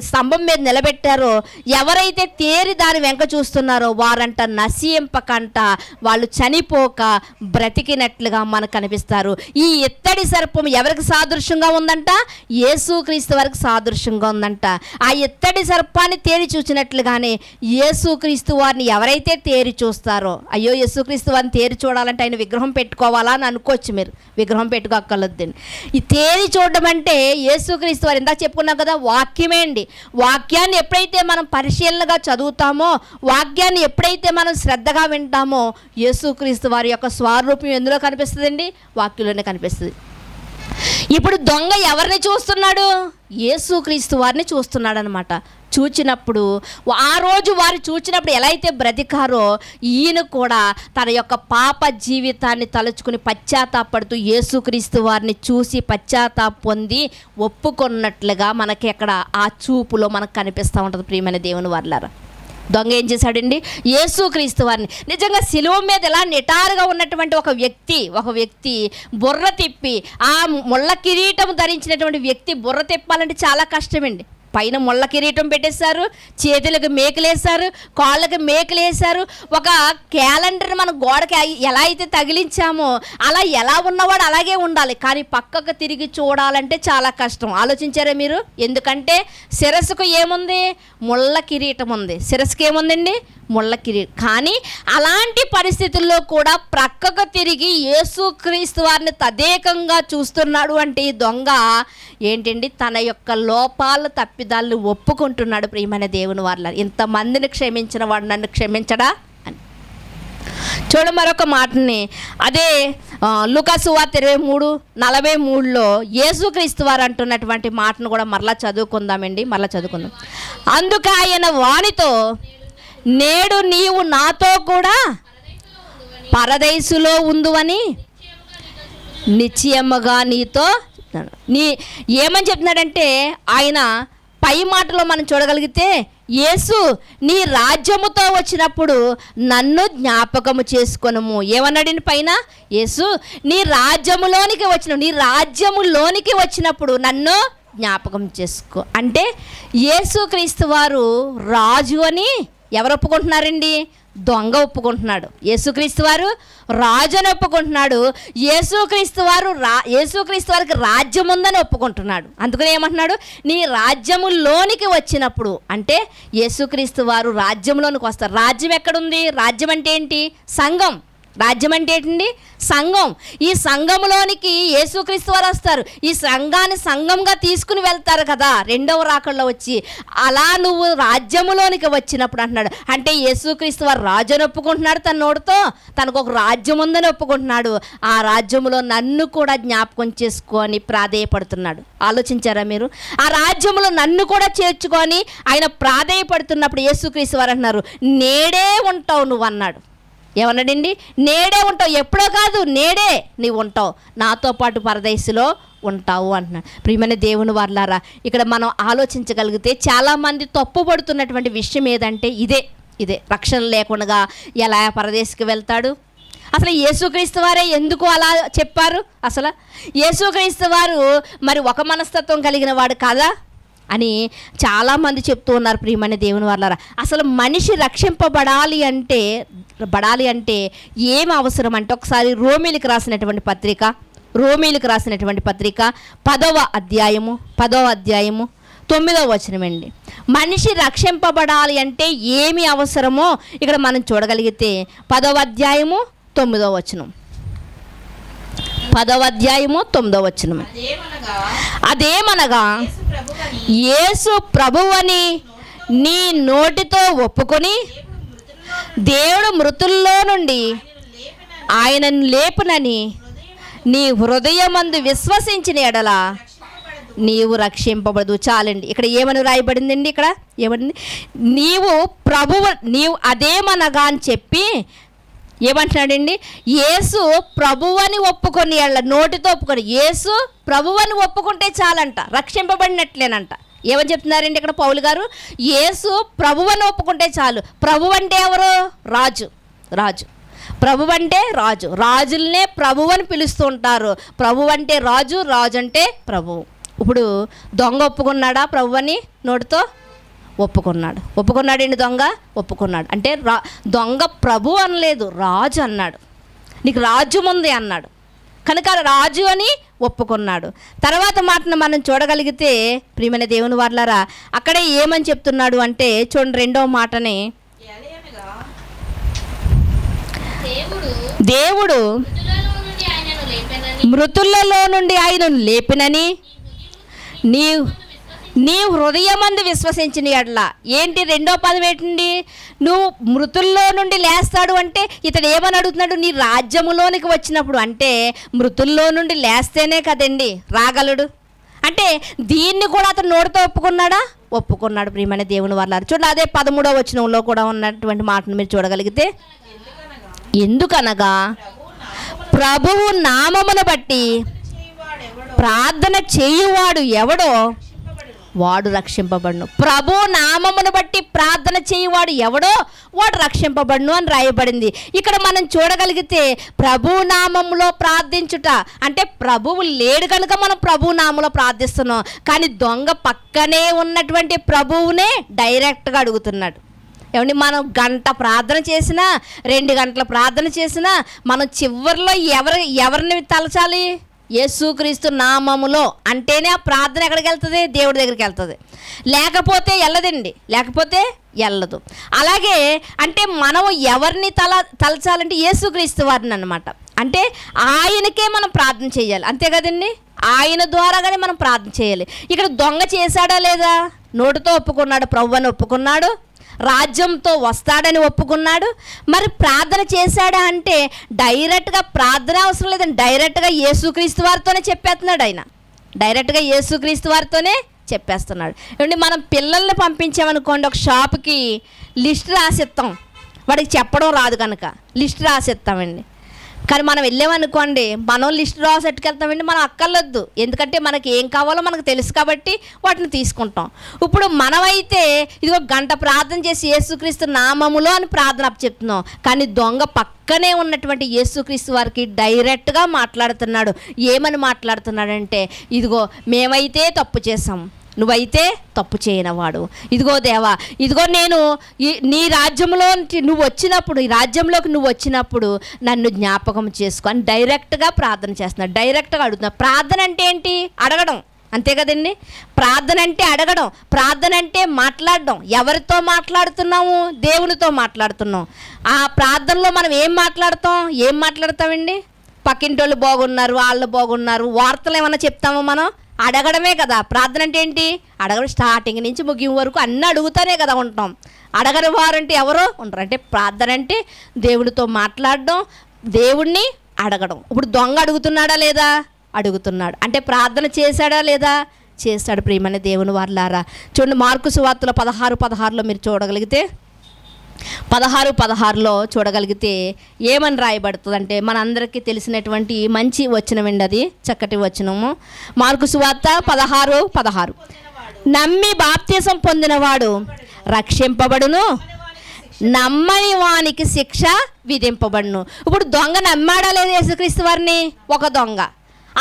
స్తంభం మీద నిలబెట్టారో ఎవరైతే తేరి దాని వెంక చూస్తున్నారో వారంట నశింపకంట, వాళ్ళు చనిపోక బ్రతికినట్లుగా మనకు కనిపిస్తారు. ఈ ఇత్తడి సర్పం ఎవరికి సాదృశ్యంగా ఉందంట? యేసుక్రీస్తు వారికి సాదృశ్యంగా ఉందంట. ఆ ఇత్తడి సర్పాన్ని తేరి చూసినట్లుగానే యేసుక్రీస్తు వారిని ఎవరైతే తేరి చూస్తారో, అయ్యో యేసుక్రీస్తు వారిని తేరి చూడాలంటే ఆయన విగ్రహం పెట్టుకోవాలా అని అనుకోవచ్చు. మీరు విగ్రహం పెట్టుకోక్కర్లేదండి. ఈ తేరి చూడడం అంటే యేసుక్రీస్తు వారు ఇందాక చెప్పుకున్నాం కదా, వాక్యమే అండి. వాక్యాన్ని ఎప్పుడైతే మనం పరిశీలనగా చదువుతామో, వాక్యాన్ని ఎప్పుడైతే మనం శ్రద్ధగా వింటామో, యేసుక్రీస్తు వారి యొక్క స్వరూపం ఎందులో కనిపిస్తుందండి? వాక్యంలోనే కనిపిస్తుంది. ఇప్పుడు దొంగ ఎవరిని చూస్తున్నాడు? యేసుక్రీస్తు వారిని చూస్తున్నాడు అనమాట. చూచినప్పుడు ఆ రోజు వారు చూచినప్పుడు ఎలా అయితే బ్రతికారో, ఈయన కూడా తన యొక్క పాప జీవితాన్ని తలుచుకుని పశ్చాత్తాపడుతూ యేసుక్రీస్తు వారిని చూసి పశ్చాత్తాప పొంది ఒప్పుకున్నట్లుగా మనకి అక్కడ ఆ చూపులో మనకు కనిపిస్తూ ఉంటుంది. ప్రియమైన దేవుని వర్లారా, దొంగ ఏం చేశాడండి? యేసుక్రీస్తు వారిని నిజంగా శిలువ మీద ఎలా నిటారుగా ఉన్నటువంటి ఒక వ్యక్తి బుర్ర తిప్పి, ఆ ముళ్ళ కిరీటం ధరించినటువంటి వ్యక్తి బుర్ర తిప్పాలంటే చాలా కష్టమండి. పైన ముళ్ళ కిరీటం పెట్టేశారు, చేతులకు మేకలేశారు, కాళ్ళకి మేకలేశారు. ఒక క్యాలెండర్ మన గోడకి ఎలా అయితే తగిలించామో అలా ఎలా ఉన్నవాడు అలాగే ఉండాలి. కానీ పక్కకు తిరిగి చూడాలంటే చాలా కష్టం. ఆలోచించారా మీరు? ఎందుకంటే శిరస్సుకు ఏముంది? ముళ్ళ కిరీటం ఉంది. శిరస్సుకి ఏముందండి? ముళ్ళ కిరీటం. కానీ అలాంటి పరిస్థితుల్లో కూడా ప్రక్కకు తిరిగి యేసుక్రీస్తు వారిని తదేకంగా చూస్తున్నాడు అంటే ఈ దొంగ ఏంటండి? తన యొక్క లోపాలు తప్పిదాలను ఒప్పుకుంటున్నాడు. ప్రియమైన దేవుని వారు, ఇంతమందిని క్షమించిన వాడు నన్ను క్షమించడా అని. చూడ మరొక మాటని అదే లూకా సువార్త 23:43లో యేసుక్రీస్తు వారు అంటున్నటువంటి మాటను కూడా మరలా చదువుకుందామండి. అందుకు ఆయన వానితో, నేడు నీవు నాతో కూడా పరదైసులో ఉందువని నిశ్చయముగా నీతో ఏమని చెప్తున్నాడంటే, ఆయన పై మాటలో మనం చూడగలిగితే, యేసు నీ రాజ్యముతో వచ్చినప్పుడు నన్ను జ్ఞాపకము చేసుకొనుము. ఏమన్నాడండి పైన? యేసు నీ రాజ్యములోనికి వచ్చినప్పుడు నన్ను జ్ఞాపకం చేసుకో అంటే, యేసుక్రీస్తు వారు రాజు అని ఎవరు ఒప్పుకుంటున్నారండి? దొంగ ఒప్పుకుంటున్నాడు. యేసుక్రీస్తు వారు రాజు అని ఒప్పుకుంటున్నాడు. యేసుక్రీస్తు వారికి రాజ్యం ఉందని ఒప్పుకుంటున్నాడు. అందుకని ఏమంటున్నాడు? నీ రాజ్యములోనికి వచ్చినప్పుడు అంటే యేసుక్రీస్తు వారు రాజ్యంలోనికి వస్తారు. రాజ్యం ఎక్కడుంది? రాజ్యం అంటే ఏంటి? సంఘం. రాజ్యం అంటే ఏంటండి? సంఘం. ఈ సంఘంలోనికి యేసుక్రీస్తు వారు వస్తారు. ఈ సంఘాన్ని సంఘంగా తీసుకుని వెళ్తారు కదా రెండవ రాకడలో వచ్చి. అలా నువ్వు రాజ్యములోనికి వచ్చినప్పుడు అంటున్నాడు. అంటే యేసుక్రీస్తు వారు రాజు అని ఒప్పుకుంటున్నాడు. తన నోటితో తనకు ఒక రాజ్యం ఉందని ఒప్పుకుంటున్నాడు. ఆ రాజ్యములో నన్ను కూడా జ్ఞాపకం చేసుకొని ప్రాధేయపడుతున్నాడు. ఆలోచించారా మీరు? ఆ రాజ్యములో నన్ను కూడా చేర్చుకొని ఆయన ప్రాధేయపడుతున్నప్పుడు యేసుక్రీస్తు వారు అంటున్నారు, నేడే ఉంటావు నువ్వు అన్నాడు. ఏమన్నాడండి? నేడే ఉంటావు. ఎప్పుడో కాదు, నేడే నీవు ఉంటావు, నాతో పాటు పరదేశంలో ఉంటావు అంటున్నాడు. ప్రియమైన దేవుని వారలారా, ఇక్కడ మనం ఆలోచించగలిగితే చాలామంది తప్పుపడుతున్నటువంటి విషయం ఏదంటే ఇదే రక్షణ లేకుండా ఎలా పరదేశంకి వెళ్తాడు? అసలు యేసుక్రీస్తు వారే ఎందుకు అలా చెప్పారు? అసలు యేసుక్రీస్తు వారు మరి ఒక మనస్తత్వం కలిగిన వాడు కాదా? అని చాలామంది చెప్తూ ఉన్నారు ప్రియమైన దేవుని వాళ్ళారా. అసలు మనిషి రక్షింపబడాలి అంటే ఏం అవసరం అంటే ఒకసారి రోమీలకు రాసినటువంటి పత్రిక 10వ అధ్యాయము 9వ వచనమండి. మనిషి రక్షింపబడాలి అంటే ఏమి అవసరమో ఇక్కడ మనం చూడగలిగితే 10వ అధ్యాయము 9వ వచనం. 10వ అధ్యాయము 9వ వచనం. అదేమనగా యేసు ప్రభువని నీ నోటితో ఒప్పుకొని దేవుడు మృతుల్లో నుండి ఆయనను లేపునని నీ హృదయమందు విశ్వసించిన ఎడల నీవు రక్షింపబడదు. చాలండి. ఇక్కడ ఏమని రాయబడిందండి? ఇక్కడ ఏమని నీవు అదేమనగా అని చెప్పి ఏమంటున్నాడండి? యేసు ప్రభువని ఒప్పుకొని నోటితో ఒప్పుకొని యేసు ప్రభువని ఒప్పుకుంటే చాలంట, రక్షింపబడినట్లేనంట. ఏమని చెప్తున్నారండి ఇక్కడ పౌలు గారు? యేసు ప్రభువని ఒప్పుకుంటే చాలు. ప్రభు అంటే ఎవరు? రాజు. ప్రభు అంటే రాజు. రాజులనే ప్రభు అని పిలుస్తూ ఉంటారు. ప్రభు అంటే రాజు అంటే ప్రభువు. ఇప్పుడు దొంగ ఒప్పుకున్నాడా ప్రభువని? నోటితో ఒప్పుకున్నాడండి. దొంగ ఒప్పుకున్నాడు అంటే దొంగ ప్రభు అనలేదు, రాజు అన్నాడు. నీకు రాజ్యం ఉంది అన్నాడు కనుక రాజు అని ఒప్పుకున్నాడు. తర్వాత మాటను మనం చూడగలిగితే ప్రియమైన దేవుని వాళ్ళారా, అక్కడే ఏమని చెప్తున్నాడు అంటే చూడండి, రెండవ మాటని, దేవుడు మృతులలో నుండి ఆయనను లేపినని నీ హృదయమందు విశ్వసించిన ఎడల. ఏంటి రెండో పదం ఏంటండి? నువ్వు మృతుల్లో నుండి లేస్తాడు అంటే ఇతడు ఏమని అడుగుతున్నాడు? నీ రాజ్యములోనికి వచ్చినప్పుడు అంటే మృతుల్లో నుండి లేస్తేనే కదండి రాగలడు. అంటే దీన్ని కూడా అతను నోటితో ఒప్పుకున్నాడు ప్రియమైన దేవుని వాళ్ళ. చూడండి, అదే 13వ వచనంలో కూడా ఉన్నటువంటి మాటను మీరు చూడగలిగితే, ఎందుకనగా ప్రభువు నామమును బట్టి ప్రార్థన చేయువాడు ఎవడో వాడు రక్షింపబడును. ప్రభు నామమును బట్టి ప్రార్థన చేయువాడు ఎవడో వాడు రక్షింపబడును అని రాయబడింది. ఇక్కడ మనం చూడగలిగితే ప్రభు నామములో ప్రార్థించుట అంటే ప్రభువు లేడు కనుక మనం ప్రభు నామంలో ప్రార్థిస్తున్నాం. కానీ దొంగ పక్కనే ఉన్నటువంటి ప్రభువునే డైరెక్ట్గా అడుగుతున్నాడు. ఏమండి, మనం గంట ప్రార్థన చేసినా 2 గంటల ప్రార్థన చేసినా మనం చివరిలో ఎవరిని తలచాలి? యేసుక్రీస్తు నామములో అంటేనే ఆ ప్రార్థన ఎక్కడికి వెళ్తుంది? దేవుడి దగ్గరికి వెళ్తుంది. లేకపోతే వెళ్ళదు. అలాగే అంటే మనం ఎవరిని తలచాలంటే యేసుక్రీస్తు వారిని అన్నమాట. అంటే ఆయనకే మనం ప్రార్థన చేయాలి, అంతే కదండి. ఆయన ద్వారాగానే మనం ప్రార్థన చేయాలి. ఇక్కడ దొంగ చేశాడా లేదా? నోటితో ఒప్పుకున్నాడు, ప్రభువుని ఒప్పుకున్నాడు, రాజ్యంతో వస్తాడని ఒప్పుకున్నాడు. మరి ప్రార్థన చేశాడా అంటే డైరెక్ట్గా ప్రార్థన అవసరం లేదండి, డైరెక్ట్గా యేసుక్రీస్తు వారితోనే చెప్పేస్తున్నాడు. ఆయన డైరెక్ట్గా యేసుక్రీస్తు వారితోనే చెప్పేస్తున్నాడు. ఏమంటే మనం పిల్లల్ని పంపించామనుకోండి ఒక షాప్కి, లిస్ట్ రాసిస్తాం. వాడికి చెప్పడం రాదు కనుక లిస్ట్ రాసిస్తామండి. కానీ మనం వెళ్ళామనుకోండి, మనం లిస్ట్ రాసెట్టుకెళ్తామండి. మనం అక్కర్లేదు, ఎందుకంటే మనకి ఏం కావాలో మనకు తెలుసు కాబట్టి వాటిని తీసుకుంటాం. ఇప్పుడు మనమైతే ఇదిగో గంట ప్రార్థన చేసి యేసుక్రీస్తు నామములో అని ప్రార్థన చెప్తున్నాం. కానీ దొంగ పక్కనే ఉన్నటువంటి యేసుక్రీస్తు వారికి డైరెక్ట్గా మాట్లాడుతున్నాడు. ఏమని మాట్లాడుతున్నాడంటే, ఇదిగో మేమైతే తప్పు చేసాం, నువ్వైతే తప్పు చేయనవాడు. ఇదిగో దేవా, ఇదిగో నేను నీ రాజ్యంలో నువ్వు వచ్చినప్పుడు, ఈ రాజ్యంలోకి నువ్వు వచ్చినప్పుడు నన్ను జ్ఞాపకం చేసుకో అని డైరెక్ట్గా ప్రార్థన చేస్తున్నాడు, డైరెక్ట్గా అడుగుతున్నాడు. ప్రార్థన అంటే ఏంటి? అడగడం, అంతే కదండి. ప్రార్థన అంటే అడగడం, ప్రార్థన అంటే మాట్లాడడం. ఎవరితో మాట్లాడుతున్నాము? దేవునితో మాట్లాడుతున్నాం. ఆ ప్రార్థనలో మనం ఏం మాట్లాడతామండి? పక్కింటోళ్ళు బాగున్నారు, వాళ్ళు బాగున్నారు, వార్తలు ఏమైనా చెప్తామో? మనం అడగడమే కదా ప్రార్థన అంటే. ఏంటి అడగడం? స్టార్టింగ్ నుంచి ముగింపు వరకు అన్నీ అడుగుతానే కదా ఉంటాం. అడగని వారంటే ఎవరో ఉంటారు. అంటే ప్రార్థన అంటే దేవుడితో మాట్లాడడం, దేవుణ్ణి అడగడం. ఇప్పుడు దొంగ అడుగుతున్నాడా లేదా? అడుగుతున్నాడు. అంటే ప్రార్థన చేశాడా లేదా? చేశాడు. ప్రియమైన దేవుని వారలారా, చూడండి, మార్కు సువార్తలో 16:16లో మీరు చూడగలిగితే, 16:16లో చూడగలిగితే ఏమని రాయబడుతుంది అంటే మనందరికీ తెలిసినటువంటి మంచి వచనమండి, అది చక్కటి వచనము. మార్కు సువార్త 16:16, నమ్మి బాప్తిసం పొందినవాడు రక్షింపబడును, నమ్మని వానికి శిక్ష విధింపబడును. ఇప్పుడు దొంగ నమ్మాడా లేదా యేసుక్రీస్తు వారిని? ఒక దొంగ.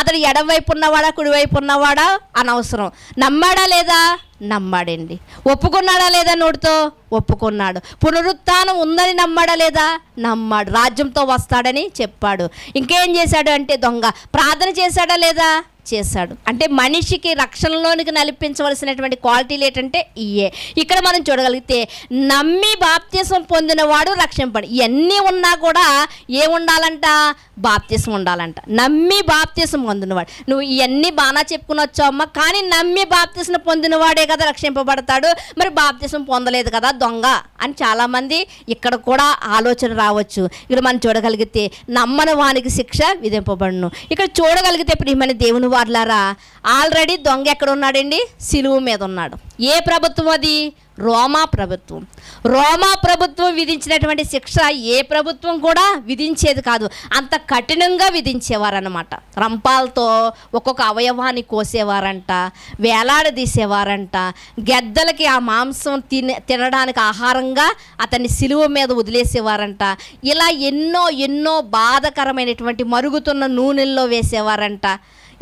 అతడు ఎడమవైపు ఉన్నవాడా కుడివైపు ఉన్నవాడా అనవసరం. నమ్మాడా లేదా? నమ్మాడండి. ఒప్పుకున్నాడా లేదా? నోటితో ఒప్పుకున్నాడు. పునరుత్థానం ఉందని నమ్మాడా లేదా? నమ్మాడు. రాజ్యంతో వస్తాడని చెప్పాడు. ఇంకేం చేశాడు అంటే దొంగ ప్రార్థన చేశాడా లేదా? చేశాడు. అంటే మనిషికి రక్షణలోనికి నడిపించవలసినటువంటి క్వాలిటీలు ఏంటంటే ఇయే. ఇక్కడ మనం చూడగలిగితే నమ్మి బాప్తిసం పొందినవాడు రక్షింపడు. ఇవన్నీ ఉన్నా కూడా ఏముండాలంట? బాప్తిసం ఉండాలంట. నమ్మి బాప్తిసం పొందినవాడు. నువ్వు ఇవన్నీ బాగా చెప్పుకుని వచ్చావమ్మా, కానీ నమ్మి బాప్తిసం పొందినవాడే కదా రక్షింపబడతాడు, మరి బాప్తిసం పొందలేదు కదా దొంగ అని చాలామంది ఇక్కడ కూడా ఆలోచన రావచ్చు. ఇక్కడ మనం చూడగలిగితే నమ్మని వానికి శిక్ష విధింపబడును. ఇక్కడ చూడగలిగితే ప్రియమైన దేవుని వార్లారా, ఆల్రెడీ దొంగ ఎక్కడ ఉన్నాడండి? సిలువ మీద ఉన్నాడు. ఏ ప్రభుత్వం అది? రోమా ప్రభుత్వం. రోమా ప్రభుత్వం విధించినటువంటి శిక్ష ఏ ప్రభుత్వం కూడా విధించేది కాదు. అంత కఠినంగా విధించేవారన్నమాట. రంపాలతో ఒక్కొక్క అవయవాన్ని కోసేవారంట, వేలాడదీసేవారంట, గెద్దలకి ఆ మాంసం తినడానికి ఆహారంగా అతన్ని సిలువ మీద వదిలేసేవారంట. ఇలా ఎన్నో బాధకరమైనటువంటి మరుగుతున్న నూనెల్లో వేసేవారంట.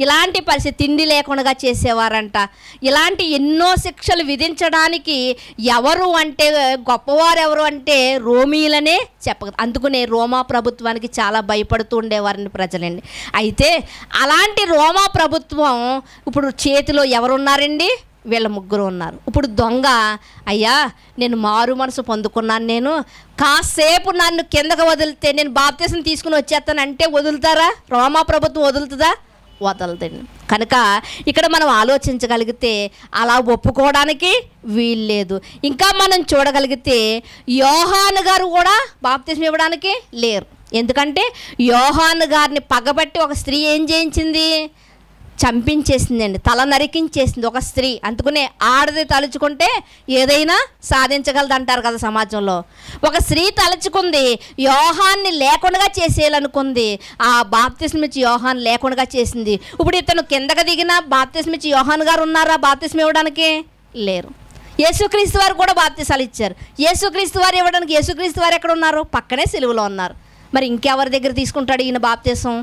ఇలాంటి పరిస్థితి తిండి లేకుండా చేసేవారంట. ఇలాంటి ఎన్నో శిక్షలు విధించడానికి ఎవరు అంటే గొప్పవారు ఎవరు అంటే రోమీలనే చెప్పగలరు. అందుకనే రోమా ప్రభుత్వానికి చాలా భయపడుతూ ఉండేవారని ప్రజలండి. అయితే అలాంటి రోమా ప్రభుత్వం ఇప్పుడు చేతిలో ఎవరున్నారండి? వీళ్ళ ముగ్గురు ఉన్నారు. ఇప్పుడు దొంగ, అయ్యా నేను మారు మనసు పొందుకున్నాను, నేను కాసేపు నన్ను కిందకు వదిలితే నేను బాప్తిసం తీసుకుని వచ్చేస్తానంటే వదులుతారా? రోమా ప్రభుత్వం వదులుతుందా? వదలదండి. కనుక ఇక్కడ మనం ఆలోచించగలిగితే అలా ఒప్పుకోవడానికి వీల్లేదు. ఇంకా మనం చూడగలిగితే యోహాను గారు కూడా బాప్తిసం ఇవ్వడానికి లేరు. ఎందుకంటే యోహాను గారిని పగబట్టి ఒక స్త్రీ ఏం చేయించింది? చంపించేసిందండి, తల నరికించేసింది ఒక స్త్రీ. అందుకనే ఆడది తలుచుకుంటే ఏదైనా సాధించగలదు అంటారు కదా సమాజంలో. ఒక స్త్రీ తలుచుకుంది, యోహాన్ని లేకుండా చేసేయాలనుకుంది. ఆ బాప్తిస్మ ఇచ్చి యోహాన్ లేకుండా చేసింది. ఇప్పుడు ఇతను కిందకి దిగిన బాప్తిస్మ ఇచ్చి యోహాన్ గారు ఉన్నారా బాప్తిస్మ ఇవ్వడానికి? లేరు. యేసుక్రీస్తు వారు కూడా బాప్తిసాలు ఇచ్చారు. యేసుక్రీస్తు వారు ఇవ్వడానికి యేసుక్రీస్తు వారు ఎక్కడ ఉన్నారు? పక్కనే సిలువలో ఉన్నారు. మరి ఇంకెవరి దగ్గర తీసుకుంటాడు ఈయన బాప్తిసం?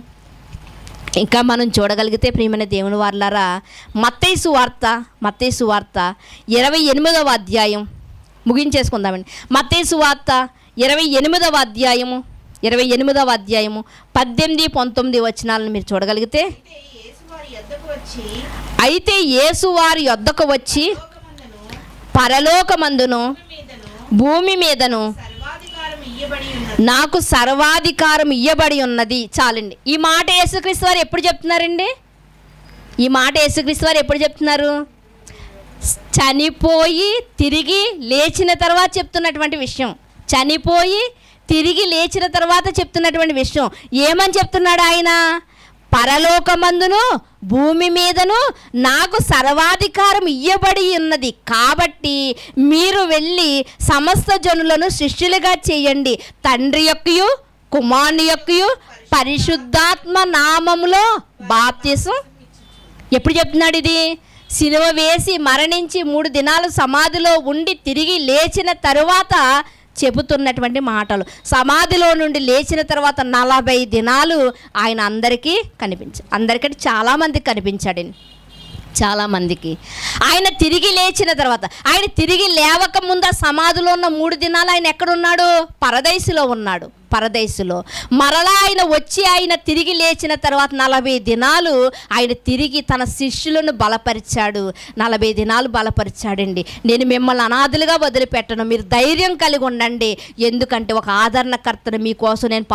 ఇంకా మనం చూడగలిగితే ప్రియమైన దేవుని వారలారా, మత్తయి సువార్త 28వ అధ్యాయం ముగించేసుకుందామండి. మత్తయి సువార్త 28వ అధ్యాయము 18-19 వచనాలను మీరు చూడగలిగితే, అయితే యేసు వారి యొద్దకు వచ్చి పరలోకమందును భూమి మీదను నాకు సర్వాధికారం ఇయ్యబడి ఉన్నది. చాలండి. ఈ మాట యేసుక్రీస్తు వారు ఎప్పుడు చెప్తున్నారండి? ఈ మాట యేసుక్రీస్తు వారు ఎప్పుడు చెప్తున్నారు? చనిపోయి తిరిగి లేచిన తర్వాత చెప్తున్నటువంటి విషయం. చనిపోయి తిరిగి లేచిన తర్వాత చెప్తున్నటువంటి విషయం. ఏమని చెప్తున్నాడు ఆయన? పరలోకమందును భూమి మీదను నాకు సర్వాధికారం ఇయ్యబడి ఉన్నది, కాబట్టి మీరు వెళ్ళి సమస్త జనులను శిష్యులుగా చేయండి, తండ్రి యొక్కయు కుమారుని యొక్కయు పరిశుద్ధాత్మ నామములో బాప్తిసం. ఎప్పుడు చెప్తున్నాడు ఇది? సిలువ వేసి మరణించి 3 దినాలు సమాధిలో ఉండి తిరిగి లేచిన తరువాత చెబుతున్నటువంటి మాటలు. సమాధిలో నుండి లేచిన తర్వాత 40 దినాలు ఆయన అందరికీ అందరికంటే చాలామందికి కనిపించాడండి. చాలామందికి ఆయన తిరిగి లేచిన తర్వాత, ఆయన తిరిగి లేవక ముందు ఆ సమాధిలో ఉన్న 3 దినాలు ఆయన ఎక్కడున్నాడు? పరదైసులో ఉన్నాడు. పరదైసులో మరలా ఆయన వచ్చి ఆయన తిరిగి లేచిన తర్వాత 40 దినాలు ఆయన తిరిగి తన శిష్యులను బలపరిచాడు. 40 దినాలు బలపరిచాడండి. నేను మిమ్మల్ని అనాథులుగా వదిలిపెట్టను, మీరు ధైర్యం కలిగి ఉండండి, ఎందుకంటే ఒక ఆదరణకర్తను మీకోసం నేను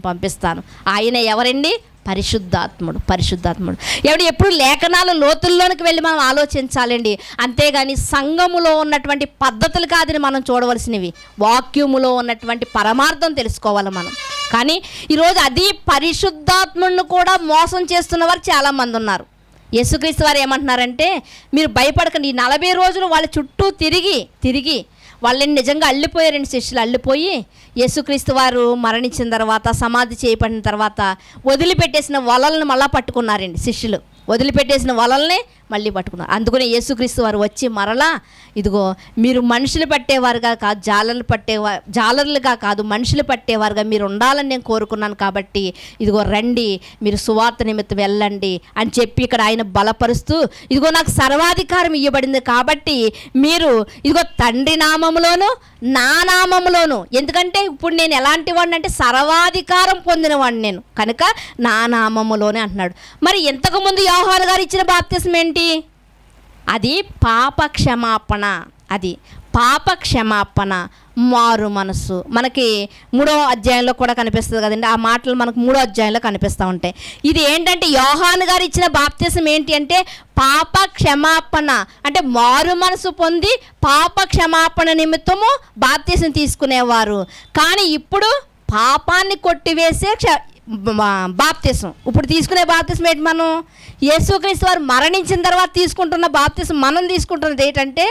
పంపిస్తాను. ఆయన ఎవరండి? పరిశుద్ధాత్ముడు. ఎప్పుడు లేఖనాల లోతుల్లోనికి వెళ్ళి మనం ఆలోచించాలండి. అంతేగాని సంఘములో ఉన్నటువంటి పద్ధతులు కాదని మనం చూడవలసినవి, వాక్యములో ఉన్నటువంటి పరమార్థం తెలుసుకోవాలి మనం. కానీ ఈరోజు అది పరిశుద్ధాత్ముడిని కూడా మోసం చేస్తున్న వారు చాలామంది ఉన్నారు. యేసుక్రీస్తు వారు ఏమంటున్నారంటే, మీరు భయపడకండి. ఈ 40 రోజులు వాళ్ళ చుట్టూ తిరిగి వాళ్ళని నిజంగా అల్లిపోయారండి. శిష్యులు అల్లిపోయి యేసుక్రీస్తు వారు మరణించిన తర్వాత, సమాధి చేయబడిన తర్వాత వదిలిపెట్టేసిన వలలను మళ్ళా పట్టుకున్నారండి శిష్యులు. వదిలిపెట్టేసిన వలల్ని మళ్ళీ పట్టుకున్నారు. అందుకనే యేసుక్రీస్తు వారు వచ్చి మరలా ఇదిగో మీరు మనుషులు పట్టేవారుగా కాదు, జాలర్లుగా కాదు, మనుషులు పట్టేవారుగా మీరు ఉండాలని నేను కోరుకున్నాను. కాబట్టి ఇదిగో రండి, మీరు సువార్త నిమిత్తం వెళ్ళండి అని చెప్పి ఇక్కడ ఆయన బలపరుస్తూ, ఇదిగో నాకు సర్వాధికారం ఇవ్వబడింది కాబట్టి మీరు ఇదిగో తండ్రి నామములోను నా నామములోను, ఎందుకంటే ఇప్పుడు నేను ఎలాంటి వాడిని అంటే సర్వాధికారం పొందినవాడిని నేను, కనుక నా నామములోనే అంటున్నాడు. మరి ఇంతకుముందు యోహాను గారు ఇచ్చిన బాప్తిసం ఏంటి? అది పాప క్షమాపణ. అది పాప క్షమాపణ, మారు మనసు. మనకి 3వ అధ్యాయంలో కూడా కనిపిస్తుంది కదండి, ఆ మాటలు మనకు 3వ అధ్యాయంలో కనిపిస్తూ ఉంటాయి. ఇది ఏంటంటే యోహాను గారు ఇచ్చిన బాప్తిసం ఏంటి అంటే పాప క్షమాపణ, అంటే మారు మనసు పొంది పాప క్షమాపణ నిమిత్తము బాప్తిసం తీసుకునేవారు. కానీ ఇప్పుడు పాపాన్ని కొట్టివేసే బాప్తిసం. ఇప్పుడు తీసుకునే బాప్తిసం ఏంటి? మనం యేసుక్రీస్తు వారు మరణించిన తర్వాత తీసుకుంటున్న బాప్తిసం మనం తీసుకుంటున్నది ఏంటంటే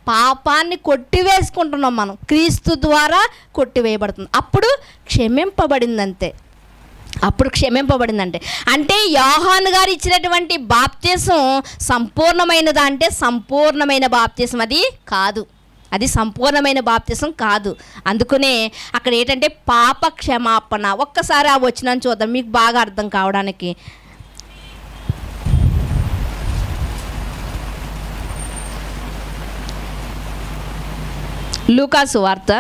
పాపాన్ని కొట్టివేసుకుంటున్నాం. మనం క్రీస్తు ద్వారా కొట్టివేయబడుతుంది. అప్పుడు క్షమింపబడిందంతే. అప్పుడు క్షమింపబడిందంటే అంటే యోహాను గారు ఇచ్చినటువంటి బాప్తిసం సంపూర్ణమైనదా అంటే సంపూర్ణమైన బాప్తిసం అది కాదు. అది సంపూర్ణమైన బాప్తిసం కాదు. అందుకనే అక్కడ ఏంటంటే పాప క్షమాపణ. ఒక్కసారి ఆ వచనాన్ని చూద్దాం మీకు బాగా అర్థం కావడానికి. లూకాసు వార్త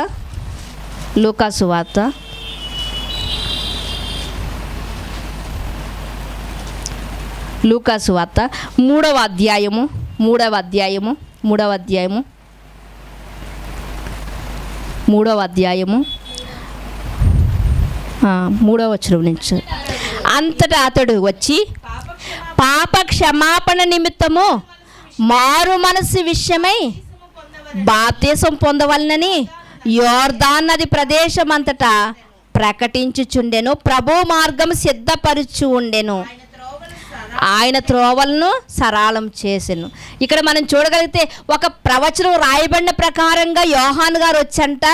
3వ అధ్యాయము 3వ వచనం నుంచి. అంతటా అతడు వచ్చి పాప క్షమాపణ నిమిత్తము మారు మనసు విషయమై బాప్తిసం పొందవలనని యోర్దాను నది ప్రదేశం అంతటా ప్రకటించుచుండెను. ప్రభు మార్గం సిద్ధపరచు ఉండెను, ఆయన త్రోవలను సరళం చేసెను. ఇక్కడ మనం చూడగలిగితే ఒక ప్రవచనం రాయబడిన ప్రకారంగా యోహాను గారు వచ్చంట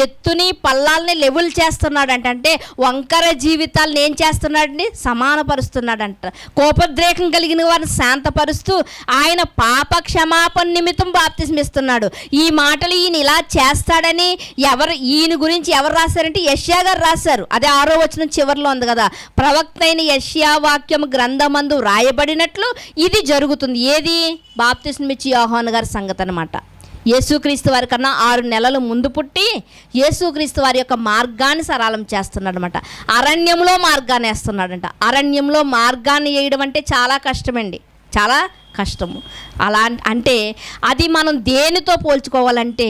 ఎత్తుని పల్లాలని లెవెల్ చేస్తున్నాడంట. అంటే వంకర జీవితాలను ఏం చేస్తున్నాడండి? సమానపరుస్తున్నాడంట. కోపోద్రేకం కలిగిన వారిని శాంతపరుస్తూ ఆయన పాప క్షమాపణ నిమిత్తం బాప్తిసం ఇస్తున్నాడు. ఈ మాటలు ఈయన ఇలా చేస్తాడని ఈయన గురించి ఎవరు రాశారంటే యెషయా గారు రాశారు. అదే 6వ వచనం చివరిలో ఉంది కదా, ప్రవక్త అయిన యెషయా వాక్యం గ్రంథమందు రాయబడినట్లు ఇది జరుగుతుంది. ఏది? బాప్తిసం ఇచ్చి యోహాను గారి సంగతి అన్నమాట. యేసుక్రీస్తు వారి కన్నా 6 నెలలు ముందు పుట్టి యేసుక్రీస్తు వారి యొక్క మార్గాన్ని సరళం చేస్తున్నాడు అనమాట. అరణ్యంలో మార్గాన్ని వేస్తున్నాడంట. అరణ్యంలో మార్గాన్ని వేయడం అంటే చాలా కష్టమండి, చాలా కష్టము. అలా అంటే అది మనం దేనితో పోల్చుకోవాలంటే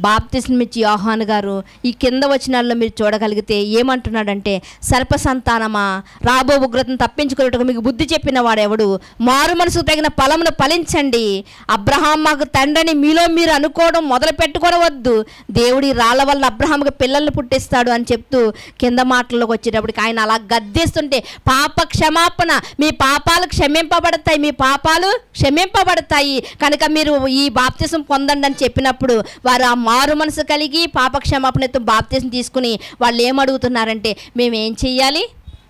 బాప్తిసం ఇచ్చి యోహాను గారు ఈ కింద వచనాల్లో మీరు చూడగలిగితే ఏమంటున్నాడంటే, సర్ప సంతానమా, రాబో ఉగ్రతను తప్పించుకున్నట్టుగా మీకు బుద్ధి చెప్పిన వాడెవడు? మారు మనసుకు తగిన ఫలమును ఫలించండి. అబ్రహాం మాకు తండ్రిని మీలో మీరు అనుకోవడం మొదలు పెట్టుకోవద్దు. దేవుడి రాళ్ళ వల్ల అబ్రహాంకి పిల్లల్ని పుట్టిస్తాడు అని చెప్తూ కింద మాటల్లోకి వచ్చేటప్పటికి ఆయన అలా గద్దిస్తుంటే, పాప క్షమాపణ, మీ పాపాలు క్షమింపబడతాయి, మీ పాపాలు క్షమింపబడతాయి, కనుక మీరు ఈ బాప్తిసం పొందండి అని చెప్పినప్పుడు వారు ఆ మారు మనసు కలిగి పాప క్షమాపణతో బాప్తిసం తీసుకుని వాళ్ళు ఏమడుగుతున్నారంటే, మేమేం చెయ్యాలి,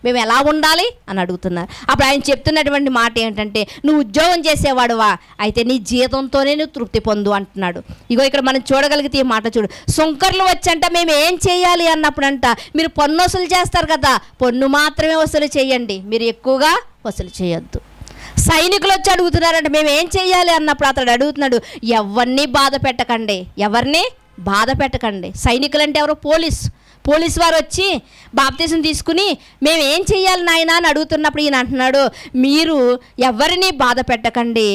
మేము ఎలా ఉండాలి అని అడుగుతున్నారు. అప్పుడు ఆయన చెప్తున్నటువంటి మాట ఏంటంటే, నువ్వు ఉద్యోగం చేసేవాడువా, అయితే నీ జీతంతోనే నువ్వు తృప్తి పొందు అంటున్నాడు. ఇగో ఇక్కడ మనం చూడగలిగితే ఈ మాట చూడు. సుంకర్లు వచ్చంట మేము ఏం చేయాలి అన్నప్పుడంట, మీరు పన్ను వసూలు చేస్తారు కదా, పన్ను మాత్రమే వసూలు చేయండి, మీరు ఎక్కువగా వసూలు చేయొద్దు. సైనికులు వచ్చి అడుగుతున్నారంటే మేము ఏం చేయాలి అన్నప్పుడు అతడు అడుగుతున్నాడు, ఎవరిని బాధ పెట్టకండి. సైనికులు అంటే ఎవరు? పోలీస్ వారు వచ్చి బాప్తిసం తీసుకుని మేము ఏం చేయాలి నాయనా అని అడుగుతున్నప్పుడు ఈయన అంటున్నాడు, మీరు ఎవరిని బాధ పెట్టకండి,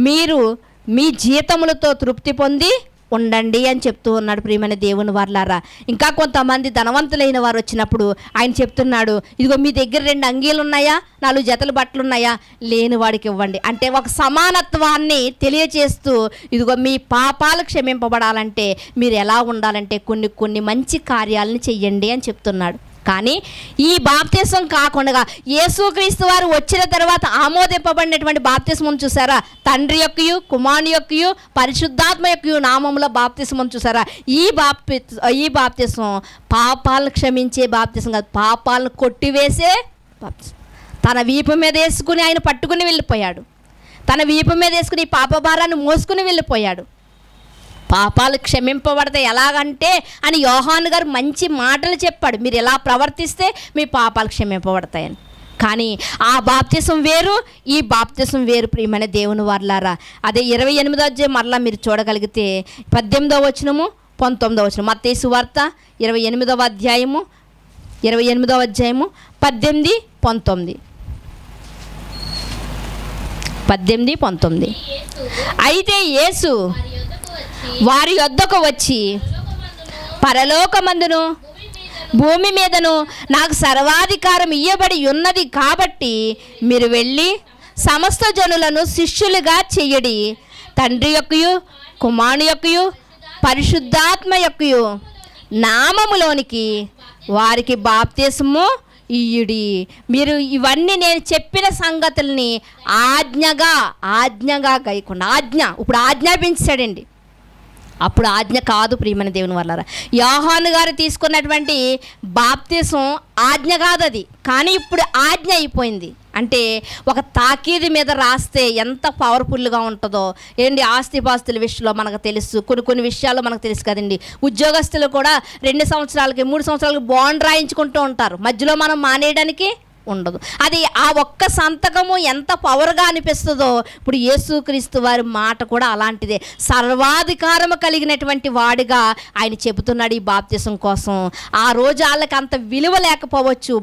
మీరు మీ జీతములతో తృప్తి పొంది ఉండండి అని చెప్తూ ఉన్నాడు. ప్రియమైన దేవుని వారలారా, ఇంకా కొంతమంది ధనవంతులైన వారు వచ్చినప్పుడు ఆయన చెప్తున్నాడు, ఇదిగో మీ దగ్గర 2 అంగీలు ఉన్నాయా, 4 జతల బట్టలు ఉన్నాయా, లేని వాడికి ఇవ్వండి. అంటే ఒక సమానత్వాన్ని తెలియచేస్తూ, ఇదిగో మీ పాపాలు క్షమింపబడాలంటే మీరు ఎలా ఉండాలంటే కొన్ని మంచి కార్యాలను చెయ్యండి అని చెప్తున్నాడు. కానీ ఈ బాప్తిసం కాకుండా యేసుక్రీస్తు వారు వచ్చిన తర్వాత ఆమోదింపబడినటువంటి బాప్తిసం చూసారా, తండ్రి యొక్కయు కుమారుని యొక్కయు పరిశుద్ధాత్మ యొక్కయు నామములో బాప్తిసం చూసారా, ఈ బాప్తిసం పాపాలను క్షమించే బాప్తిసం కాదు, పాపాలను కొట్టివేసే బాప్తిసం. తన వీపు మీద వేసుకుని ఆయన పట్టుకుని వెళ్ళిపోయాడు. తన వీపు మీద వేసుకుని పాప భారాన్ని మోసుకుని వెళ్ళిపోయాడు. పాపాలు క్షమింపబడతాయి ఎలాగంటే అని యోహాను గారు మంచి మాటలు చెప్పాడు. మీరు ఎలా ప్రవర్తిస్తే మీ పాపాలు క్షమింపబడతాయని. కానీ ఆ బాప్తిసం వేరు, ఈ బాప్తిసం వేరు ప్రియమైన దేవుని వారలారా. అదే 28వ అధ్యాయం మరలా మీరు చూడగలిగితే 18వ వచనము 19వ వచనం, మత్తయి సువార్త 28వ అధ్యాయము 28వ అధ్యాయము 18, 19. 18, 19. అయితే యేసు వారి యొద్దకు వచ్చి పరలోకమందును భూమి మీదను నాకు సర్వాధికారం ఇయ్యబడి ఉన్నది కాబట్టి మీరు వెళ్ళి సమస్త జనులను శిష్యులుగా చెయ్యడి, తండ్రి యొక్కయు కుమారుని యొక్కయు పరిశుద్ధాత్మ యొక్కయు నామములోనికి వారికి బాప్తిసము ఇయ్యుడి. మీరు ఇవన్నీ నేను చెప్పిన సంగతుల్ని ఆజ్ఞగా గైకుండా, ఇప్పుడు ఆజ్ఞాపించాడండి. అప్పుడు ఆజ్ఞ కాదు ప్రియమైన దేవుని వల్ల. యోహాను గారు తీసుకున్నటువంటి బాప్తిసం ఆజ్ఞ కాదు అది, కానీ ఇప్పుడు ఆజ్ఞ అయిపోయింది. అంటే ఒక తాకీదు మీద రాస్తే ఎంత పవర్ఫుల్గా ఉంటుందో ఏంటి. ఆస్తిపాస్తుల విషయంలో మనకు తెలుసు, కొన్ని విషయాల్లో మనకు తెలుసు కదండి. ఉద్యోగస్తులు కూడా 2 సంవత్సరాలకి 3 సంవత్సరాలకి బాండ్ రాయించుకుంటూ ఉంటారు, మధ్యలో మనం మానేయడానికి ఉండదు. అది ఆ ఒక్క సంతకము ఎంత పవర్గా అనిపిస్తుందో ఇప్పుడు యేసుక్రీస్తు వారి మాట కూడా అలాంటిదే. సర్వాధికారము కలిగినటువంటి వాడిగా ఆయన చెబుతున్నాడు ఈ బాప్తిసం కోసం. ఆ రోజు వాళ్ళకి అంత విలువ లేకపోవచ్చు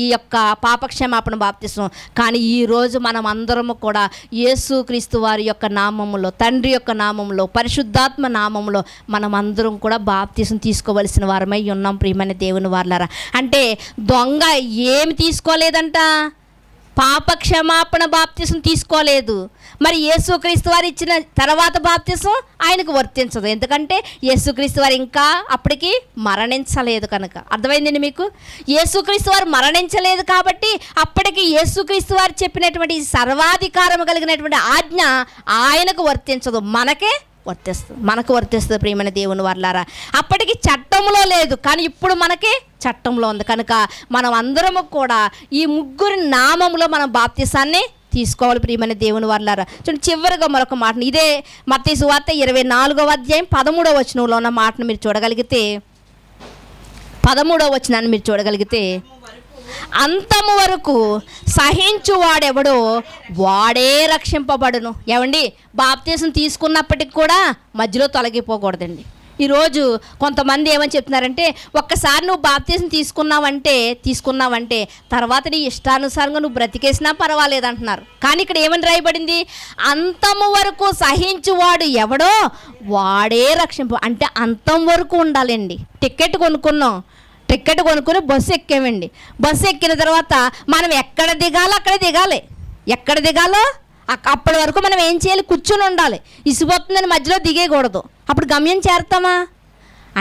ఈ యొక్క పాపక్షమాపణ బాప్తిసం, కానీ ఈ రోజు మనం అందరము కూడా యేసుక్రీస్తు వారి యొక్క నామములో, తండ్రి యొక్క నామములో, పరిశుద్ధాత్మ నామములో మనం అందరం కూడా బాప్తిసం తీసుకోవలసిన వారమై ఉన్నాం ప్రియమైన దేవుని వారలారా. అంటే దొంగ ఏమి తీసుకోలేదంట, పాప క్షమాపణ బాప్తిసం తీసుకోలేదు. మరి యేసుక్రీస్తు వారు ఇచ్చిన తర్వాత బాప్తిసం ఆయనకు వర్తించదు, ఎందుకంటే యేసుక్రీస్తు వారు ఇంకా అప్పటికి మరణించలేదు కనుక. అర్థమైందండి మీకు? యేసుక్రీస్తు వారు మరణించలేదు కాబట్టి అప్పటికి యేసుక్రీస్తు వారు చెప్పినటువంటి సర్వాధికారం కలిగినటువంటి ఆజ్ఞ ఆయనకు వర్తించదు, మనకు వర్తిస్తుంది ప్రియమైన దేవుని వారలారా. అప్పటికి చట్టంలో లేదు, కానీ ఇప్పుడు మనకి చట్టంలో ఉంది కనుక మనం అందరము కూడా ఈ ముగ్గురి నామములో మనం బాప్తిసాన్ని తీసుకోవాలి ప్రియమైన దేవుని వారలారా. చూడండి చివరిగా మరొక మాటను, ఇదే మత్తయి సువార్త 24వ అధ్యాయం 13వ వచనంలో ఉన్న మాటను మీరు చూడగలిగితే, 13వ వచనాన్ని మీరు చూడగలిగితే, అంతము వరకు సహించువాడెవడో వాడే రక్షింపబడును. ఏమండి, బాప్తిసం తీసుకున్నప్పటికి కూడా మధ్యలో తొలగిపోకూడదండి. ఈరోజు కొంతమంది ఏమని చెప్తున్నారంటే, ఒక్కసారి నువ్వు బాప్తిసం తీసుకున్నావంటే తర్వాత నీ ఇష్టానుసారంగా నువ్వు బ్రతికేసినా పర్వాలేదు అంటున్నారు. కానీ ఇక్కడ ఏమని రాయబడింది? అంతము వరకు సహించువాడు ఎవడో వాడే అంటే అంతం వరకు ఉండాలండి. టికెట్ కొనుక్కుని బస్సు ఎక్కామండి. బస్సు ఎక్కిన తర్వాత మనం ఎక్కడ దిగాలో అక్కడ దిగాలి. ఎక్కడ దిగాలో అప్పటి వరకు మనం ఏం చేయాలి? కూర్చొని ఉండాలి. ఇసిపోతుందని మధ్యలో దిగేయకూడదు. అప్పుడు గమ్యం చేరుతామా?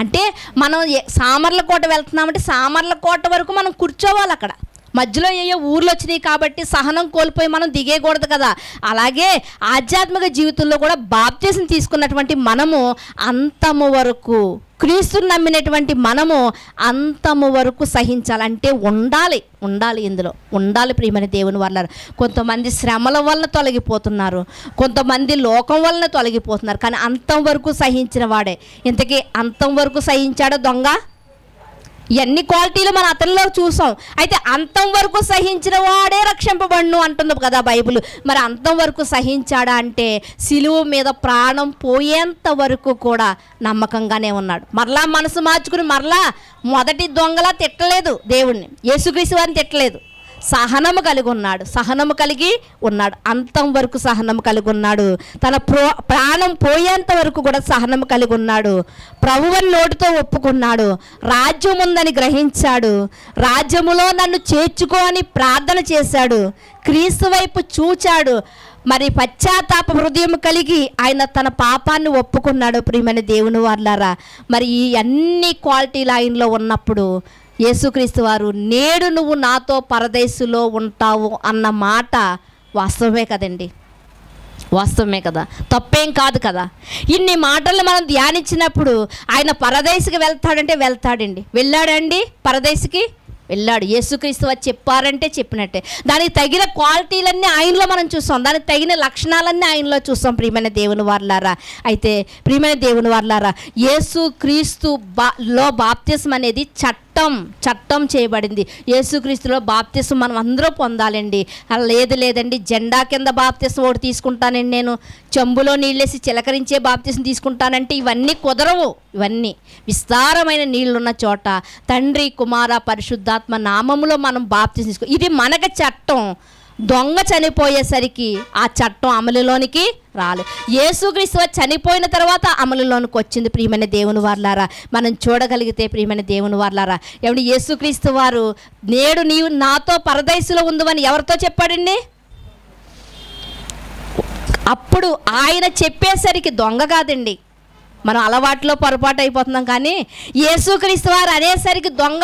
అంటే మనం సామర్లకోట వెళ్తున్నామంటే సామర్లకోట వరకు మనం కూర్చోవాలి. అక్కడ మధ్యలో ఏయో ఊర్లు వచ్చినాయి కాబట్టి సహనం కోల్పోయి మనం దిగేయకూడదు కదా. అలాగే ఆధ్యాత్మిక జీవితంలో కూడా బాప్తిసం తీసుకున్నటువంటి మనము అంతము వరకు, క్రీస్తుని నమ్మినటువంటి మనము అంతము వరకు సహించాలంటే ఉండాలి ఇందులో ఉండాలి ప్రియమైన దేవుని వల్ల. కొంతమంది శ్రమల వలన తొలగిపోతున్నారు, కొంతమంది లోకం వలన తొలగిపోతున్నారు, కానీ అంతం వరకు సహించిన వాడే. ఇంతకీ అంతం వరకు సహించాడో దొంగ? ఎన్ని క్వాలిటీలు మనం అతనిలో చూసాం. అయితే అంతం వరకు సహించిన వాడే రక్షింపబడును అంటుంది కదా బైబిల్. మరి అంతం వరకు సహించాడా అంటే సిలువ మీద ప్రాణం పోయేంత వరకు కూడా నమ్మకంగానే ఉన్నాడు. మరలా మనసు మార్చుకుని మరలా మొదటి దొంగలా తిట్టలేదు దేవుణ్ణి, యేసుక్రీస్తు వారిని తిట్టలేదు. సహనము కలిగి ఉన్నాడు. అంతం వరకు సహనము కలిగి ఉన్నాడు. తన ప్రాణం పోయేంత వరకు కూడా సహనము కలిగి ఉన్నాడు. ప్రభువుని నోటితో ఒప్పుకున్నాడు. రాజ్యం ఉందని గ్రహించాడు. రాజ్యములో నన్ను చేర్చుకో అని ప్రార్థన చేశాడు. క్రీస్తు వైపు చూచాడు. మరి పశ్చాత్తాప హృదయం కలిగి ఆయన తన పాపాన్ని ఒప్పుకున్నాడు ప్రియమైన దేవుని వారలారా. మరి ఈ అన్ని క్వాలిటీలు ఆయనలో ఉన్నప్పుడు యేసుక్రీస్తు వారు నేడు నువ్వు నాతో పరదేశులో ఉంటావు అన్న మాట వాస్తవమే కదండి, వాస్తవమే కదా, తప్పేం కాదు కదా. ఇన్ని మాటలు మనం ధ్యానించినప్పుడు ఆయన పరదేశికి వెళ్తాడంటే వెళ్తాడండి. వెళ్ళాడండి, పరదేశికి వెళ్ళాడు. యేసుక్రీస్తు వారు చెప్పారంటే చెప్పినట్టే. దానికి తగిన క్వాలిటీలన్నీ ఆయనలో మనం చూస్తాం, దానికి తగిన లక్షణాలన్నీ ఆయనలో చూస్తాం. ప్రియమైన దేవుని వారలారా, అయితే ప్రియమైన దేవుని వారలారా, యేసుక్రీస్తు లో బాప్తిస్మం అనేది చట్టం చేయబడింది. యేసుక్రీస్తులో బాప్తిస్మం మనం అందరూ పొందాలండి. అలా లేదండి జెండా కింద బాప్తిస్మం ఒకటి తీసుకుంటానండి, నేను చెంబులో నీళ్ళేసి చిలకరించే బాప్తిస్మం తీసుకుంటానంటే ఇవన్నీ కుదరవు. ఇవన్నీ విస్తారమైన నీళ్లున్న చోట తండ్రి కుమార పరిశుద్ధాత్మ నామములో మనం బాప్తిస్మం తీసుకో. ఇది మనకు చట్టం. దొంగ చనిపోయేసరికి ఆ చట్టం అమలులోనికి రాలేదు. యేసుక్రీస్తు చనిపోయిన తర్వాత అమలులోనికి వచ్చింది. ప్రియమైన దేవుని వారలారా, మనం చూడగలిగితే ప్రియమైన దేవుని వారలారా, ఏమంటే యేసుక్రీస్తు వారు నేడు నీవు నాతో పరదైసులో ఉందని ఎవరితో చెప్పాడండి? అప్పుడు ఆయన చెప్పేసరికి దొంగ కాదండి, మనం అలవాట్లో పొరపాటు అయిపోతున్నాం. కానీ యేసుక్రీస్తు వారు అనేసరికి దొంగ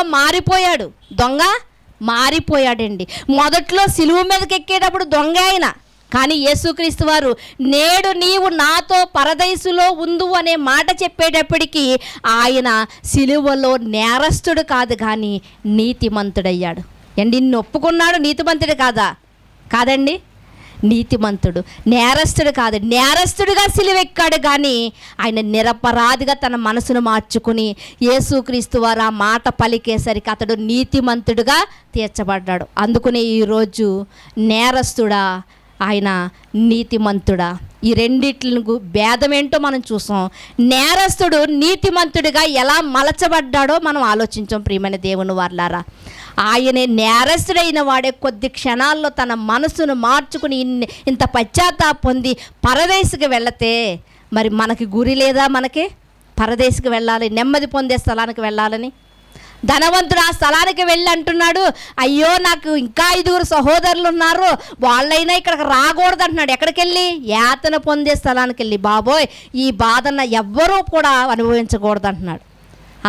మారిపోయాడండి. మొదట్లో సిలువ మీదకి ఎక్కేటప్పుడు దొంగ ఆయన, కానీ యేసుక్రీస్తు వారు నేడు నీవు నాతో పరదైసులో ఉందు అనే మాట చెప్పేటప్పటికీ ఆయన సిలువలో నేరస్తుడు కాదు కానీ నీతిమంతుడయ్యాడు. అండి నిన్ను ఒప్పుకున్నాడు, నీతిమంతుడు కాదండి, నీతిమంతుడు, నేరస్తుడు కాదు. నేరస్తుడుగా సిలువెక్కాడు కానీ ఆయన నిరపరాధిగా తన మనసును మార్చుకుని యేసుక్రీస్తు వారు ఆ మాట పలికేసరికి అతడు నీతిమంతుడుగా తీర్చబడ్డాడు. అందుకనే ఈరోజు నేరస్తుడా ఆయన నీతిమంతుడా, ఈ రెండిట్లకు భేదం ఏంటో మనం చూసాం. నేరస్తుడు నీతిమంతుడిగా ఎలా మలచబడ్డాడో మనం ఆలోచించాం. ప్రియమైన దేవుని వారలారా, ఆయనే నేరస్తుడైన వాడే కొద్ది క్షణాల్లో తన మనసును మార్చుకుని ఇంత పశ్చాత్తాపం పొంది పరదేశకు వెళితే మరి మనకి గురి లేదా? మనకి పరదేశకు వెళ్ళాలి, నెమ్మది పొందే స్థలానికి వెళ్ళాలని. ధనవంతుడు ఆ స్థలానికి వెళ్ళి అంటున్నాడు, అయ్యో నాకు ఇంకా 5 సహోదరులు ఉన్నారు, వాళ్ళైనా ఇక్కడికి రాకూడదు అంటున్నాడు. ఎక్కడికి వెళ్ళి? యాతన పొందే స్థలానికి వెళ్ళి, బాబోయ్ ఈ బాధన ఎవ్వరూ కూడా అనుభవించకూడదు అంటున్నాడు.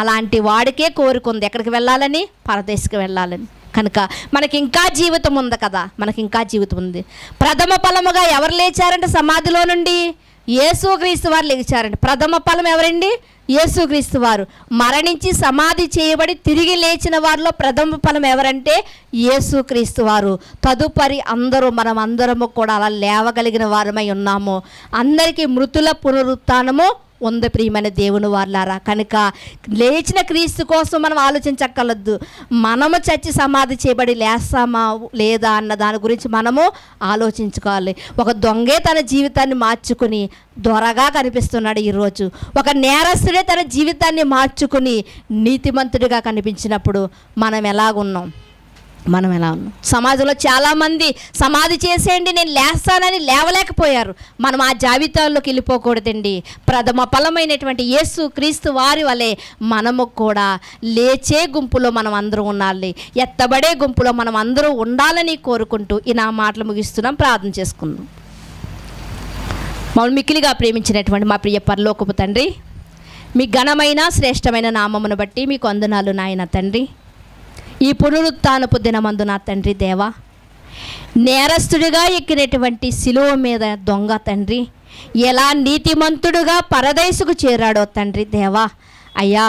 అలాంటి వాడికే కోరుకుంది ఎక్కడికి వెళ్ళాలని? పరదేశకు వెళ్ళాలని. కనుక మనకి ఇంకా జీవితం ఉంది కదా, మనకి ఇంకా జీవితం ఉంది. ప్రథమ ఫలముగా ఎవరు లేచారంటే సమాధిలో నుండి? యేసుక్రీస్తు వారు లేచారండి. ప్రథమ ఫలం ఎవరండి? యేసుక్రీస్తు వారు. మరణించి సమాధి చేయబడి తిరిగి లేచిన వారిలో ప్రథమ ఫలం ఎవరంటే యేసుక్రీస్తు వారు. తదుపరి మనం అందరము కూడా అలా లేవగలిగిన వారమై ఉన్నాము. అందరికీ మృతుల పునరుత్థానము ఉంది ప్రియమైన దేవుని వారలారా. కనుక లేచిన క్రీస్తు కోసం మనం ఆలోచించక్కర్లేదు, మనము చచ్చి సమాధి చేయబడి లేస్తామా లేదా అన్న దాని గురించి మనము ఆలోచించుకోవాలి. ఒక దొంగే తన జీవితాన్ని మార్చుకుని దొరగా కనిపిస్తున్నాడు ఈరోజు. ఒక నేరస్తుడే తన జీవితాన్ని మార్చుకుని నీతిమంతుడిగా కనిపించినప్పుడు మనం ఎలాగున్నాం? సమాజంలో చాలామంది సమాధి చేసేయండి నేను లేస్తానని లేవలేకపోయారు. మనం ఆ జాబితాల్లోకి వెళ్ళిపోకూడదండి. ప్రథమ ఫలమైనటువంటి యేసు క్రీస్తు వారి వలె మనము కూడా లేచే గుంపులో మనం అందరూ ఉండాలి, ఎత్తబడే గుంపులో మనం అందరూ ఉండాలని కోరుకుంటూ ఈ నా మాటలు ముగిస్తున్నాం. ప్రార్థన చేసుకుందాం. మమ్మల్ని మిక్కిలిగా ప్రేమించినటువంటి మా ప్రియ పరలోకపు తండ్రి, మీ ఘనమైన శ్రేష్టమైన నామమును బట్టి మీకు వందనాలు నాయన తండ్రి. ఈ పునరుత్థానపు దినమందు నా తండ్రి దేవా, నేరస్తుడిగా ఎక్కినటువంటి శిలువ మీద దొంగ తండ్రి ఎలా నీతిమంతుడుగా పరదేశుకు చేరాడో తండ్రి దేవా, అయ్యా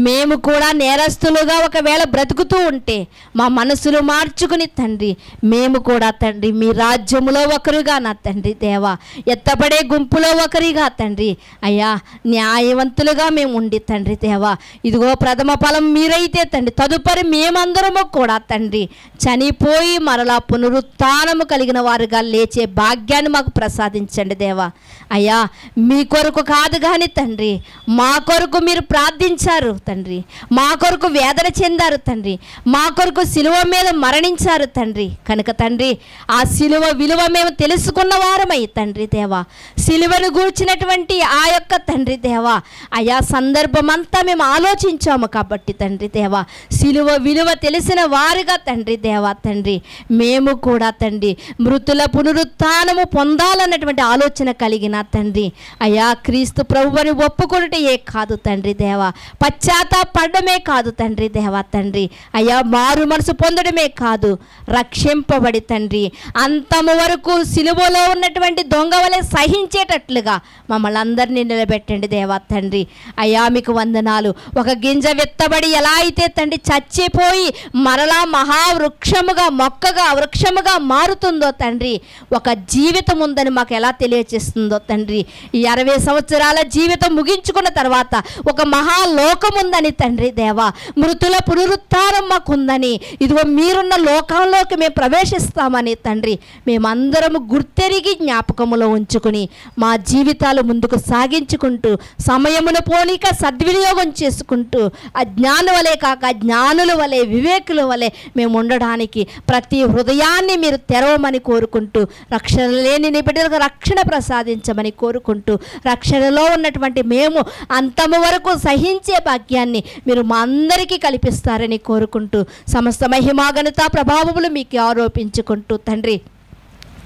మేము కూడా నేరస్తులుగా ఒకవేళ బ్రతుకుతూ ఉంటే మా మనసులు మార్చుకుని తండ్రి మేము కూడా తండ్రి మీ రాజ్యములో ఒకరుగా నా తండ్రి దేవా, ఎత్తబడే గుంపులో ఒకరిగా తండ్రి అయ్యా న్యాయవంతులుగా మేము ఉండి తండ్రి దేవా, ఇదిగో ప్రథమ ఫలం మీరైతే తండ్రి తదుపరి మేమందరము కూడా తండ్రి చనిపోయి మరలా పునరుత్థానము కలిగిన వారుగా లేచే భాగ్యాన్ని మాకు ప్రసాదించండి దేవా. అయ్యా మీ కొరకు కాదు కానీ తండ్రి మా కొరకు మీరు ప్రార్థించారు తండ్రి, మా కొరకు వేదన చెందారు తండ్రి, మా కొరకు సిలువ మీద మరణించారు తండ్రి. కనుక తండ్రి ఆ సిలువ విలువ మేము తెలుసుకున్న వారమై తండ్రి దేవా, సిలువను గూర్చినటువంటి ఆ యొక్క తండ్రి దేవా అయా సందర్భమంతా మేము ఆలోచించాము కాబట్టి తండ్రి దేవా, సిలువ విలువ తెలిసిన వారుగా తండ్రి దేవా తండ్రి మేము కూడా తండ్రి మృతుల పునరుత్థానము పొందాలన్నటువంటి ఆలోచన కలిగిన తండ్రి అయా క్రీస్తు ప్రభువుని ఒప్పుకొనుటే కాదు తండ్రి దేవా, పశ్చాత్తాప పశ్చాత్తాపడమే కాదు తండ్రి దేవా తండ్రి, అయ్యా మారు మనసు పొందడమే కాదు, రక్షింపబడి తండ్రి అంతము వరకు సిలువలో ఉన్నటువంటి దొంగ వలె సహించేటట్లుగా మమ్మల్ని అందరినీ నిలబెట్టండి దేవా తండ్రి. అయ్యా మీకు వందనాలు. ఒక గింజ విత్తబడి ఎలా అయితే తండ్రి చచ్చిపోయి మరలా మహావృక్షముగా మొక్కగా వృక్షముగా మారుతుందో తండ్రి, ఒక జీవితం ఉందని మాకు ఎలా తెలియచేస్తుందో తండ్రి, ఈ 60 సంవత్సరాల జీవితం ముగించుకున్న తర్వాత ఒక మహాలోకం ఉందని తండ్రి దేవా, మృతుల పునరుత్థానం మాకుందని, ఇదిగో మీరున్న లోకంలోకి మేము ప్రవేశిస్తామని తండ్రి మేమందరము గుర్తెరిగి జ్ఞాపకములో ఉంచుకుని మా జీవితాలు ముందుకు సాగించుకుంటూ సమయమును పోనీక సద్వినియోగం చేసుకుంటూ అజ్ఞానుల వలె కాక జ్ఞానుల వలె వివేకుల వలె మేము ఉండడానికి ప్రతి హృదయాన్ని మీరు తెరవమని కోరుకుంటూ, రక్షణ లేని నీ బిడ్డలకు రక్షణ ప్రసాదించమని కోరుకుంటూ, రక్షణలో ఉన్నటువంటి మేము అంతము వరకు సహించే భాగ్యాన్ని మీరు మా అందరికీ కల్పిస్తారని కోరుకుంటూ, సమస్త మహిమా ఘనత ప్రభావములు మీకు ఆరోపించుకుంటూ తండ్రి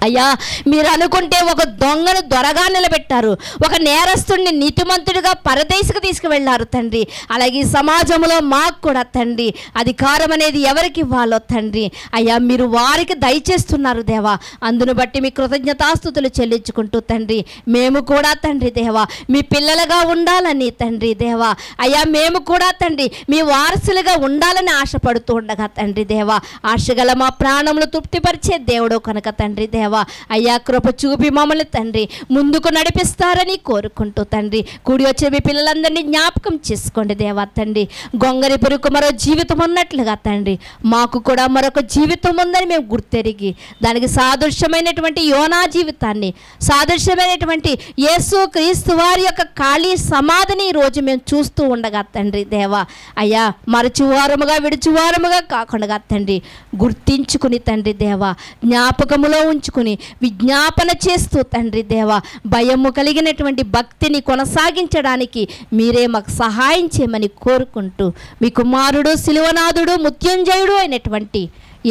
అయ్యా మీరు అనుకుంటే ఒక దొంగను దొరగా నిలబెట్టారు, ఒక నేరస్తుడిని నీతిమంతుడిగా పరదేశకు తీసుకువెళ్ళారు తండ్రి. అలాగే ఈ సమాజంలో మాకు కూడా తండ్రి అధికారం అనేది ఎవరికి ఇవ్వాలో తండ్రి అయ్యా మీరు వారికి దయచేస్తున్నారు దేవా. అందును బట్టి మీ కృతజ్ఞతాస్తుతులు చెల్లించుకుంటూ తండ్రి మేము కూడా తండ్రి దేవా మీ పిల్లలుగా ఉండాలని తండ్రి దేవా అయ్యా మేము కూడా తండ్రి మీ వారసులుగా ఉండాలని ఆశపడుతూ ఉండగా తండ్రి దేవా, ఆశగల మా ప్రాణములు తృప్తిపరిచే దేవుడు కనుక తండ్రి దేవా అయ్యా కృప చూపి మమ్మల్ని తండ్రి ముందుకు నడిపిస్తారని కోరుకుంటూ తండ్రి కూడి వచ్చే మీ పిల్లలందరినీ జ్ఞాపకం చేసుకోండి దేవా తండ్రి. గొంగరి పురుకు మరో జీవితం ఉన్నట్లుగా తండ్రి మాకు కూడా మరొక జీవితం ఉందని మేము గుర్తెరిగి దానికి సాదృశ్యమైనటువంటి యోనా జీవితాన్ని, సాదృశ్యమైనటువంటి యేసు క్రీస్తు వారి యొక్క ఖాళీ సమాధిని ఈరోజు మేము చూస్తూ ఉండగా తండ్రి దేవా అయ్యా మరచువారముగా విడుచువారముగా కాకుండా తండ్రి గుర్తించుకుని తండ్రి దేవా జ్ఞాపకములో ఉంచుకుని విజ్ఞాపన చేస్తూ తండ్రి దేవా భయము కలిగినటువంటి భక్తిని కొనసాగించడానికి మీరే మాకు సహాయం చేయమని కోరుకుంటూ మీ కుమారుడు శిలువనాథుడు మృత్యుంజయుడు అయినటువంటి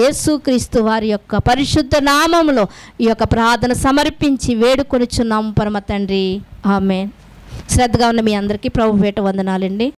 యేసుక్రీస్తు వారి యొక్క పరిశుద్ధ నామములో ఈ యొక్క ప్రార్థన సమర్పించి వేడుకొనుచున్నాము పరమ తండ్రి. ఆమేన్. శ్రద్ధగా ఉన్న మీ అందరికీ ప్రభు పేట వందనాలండి.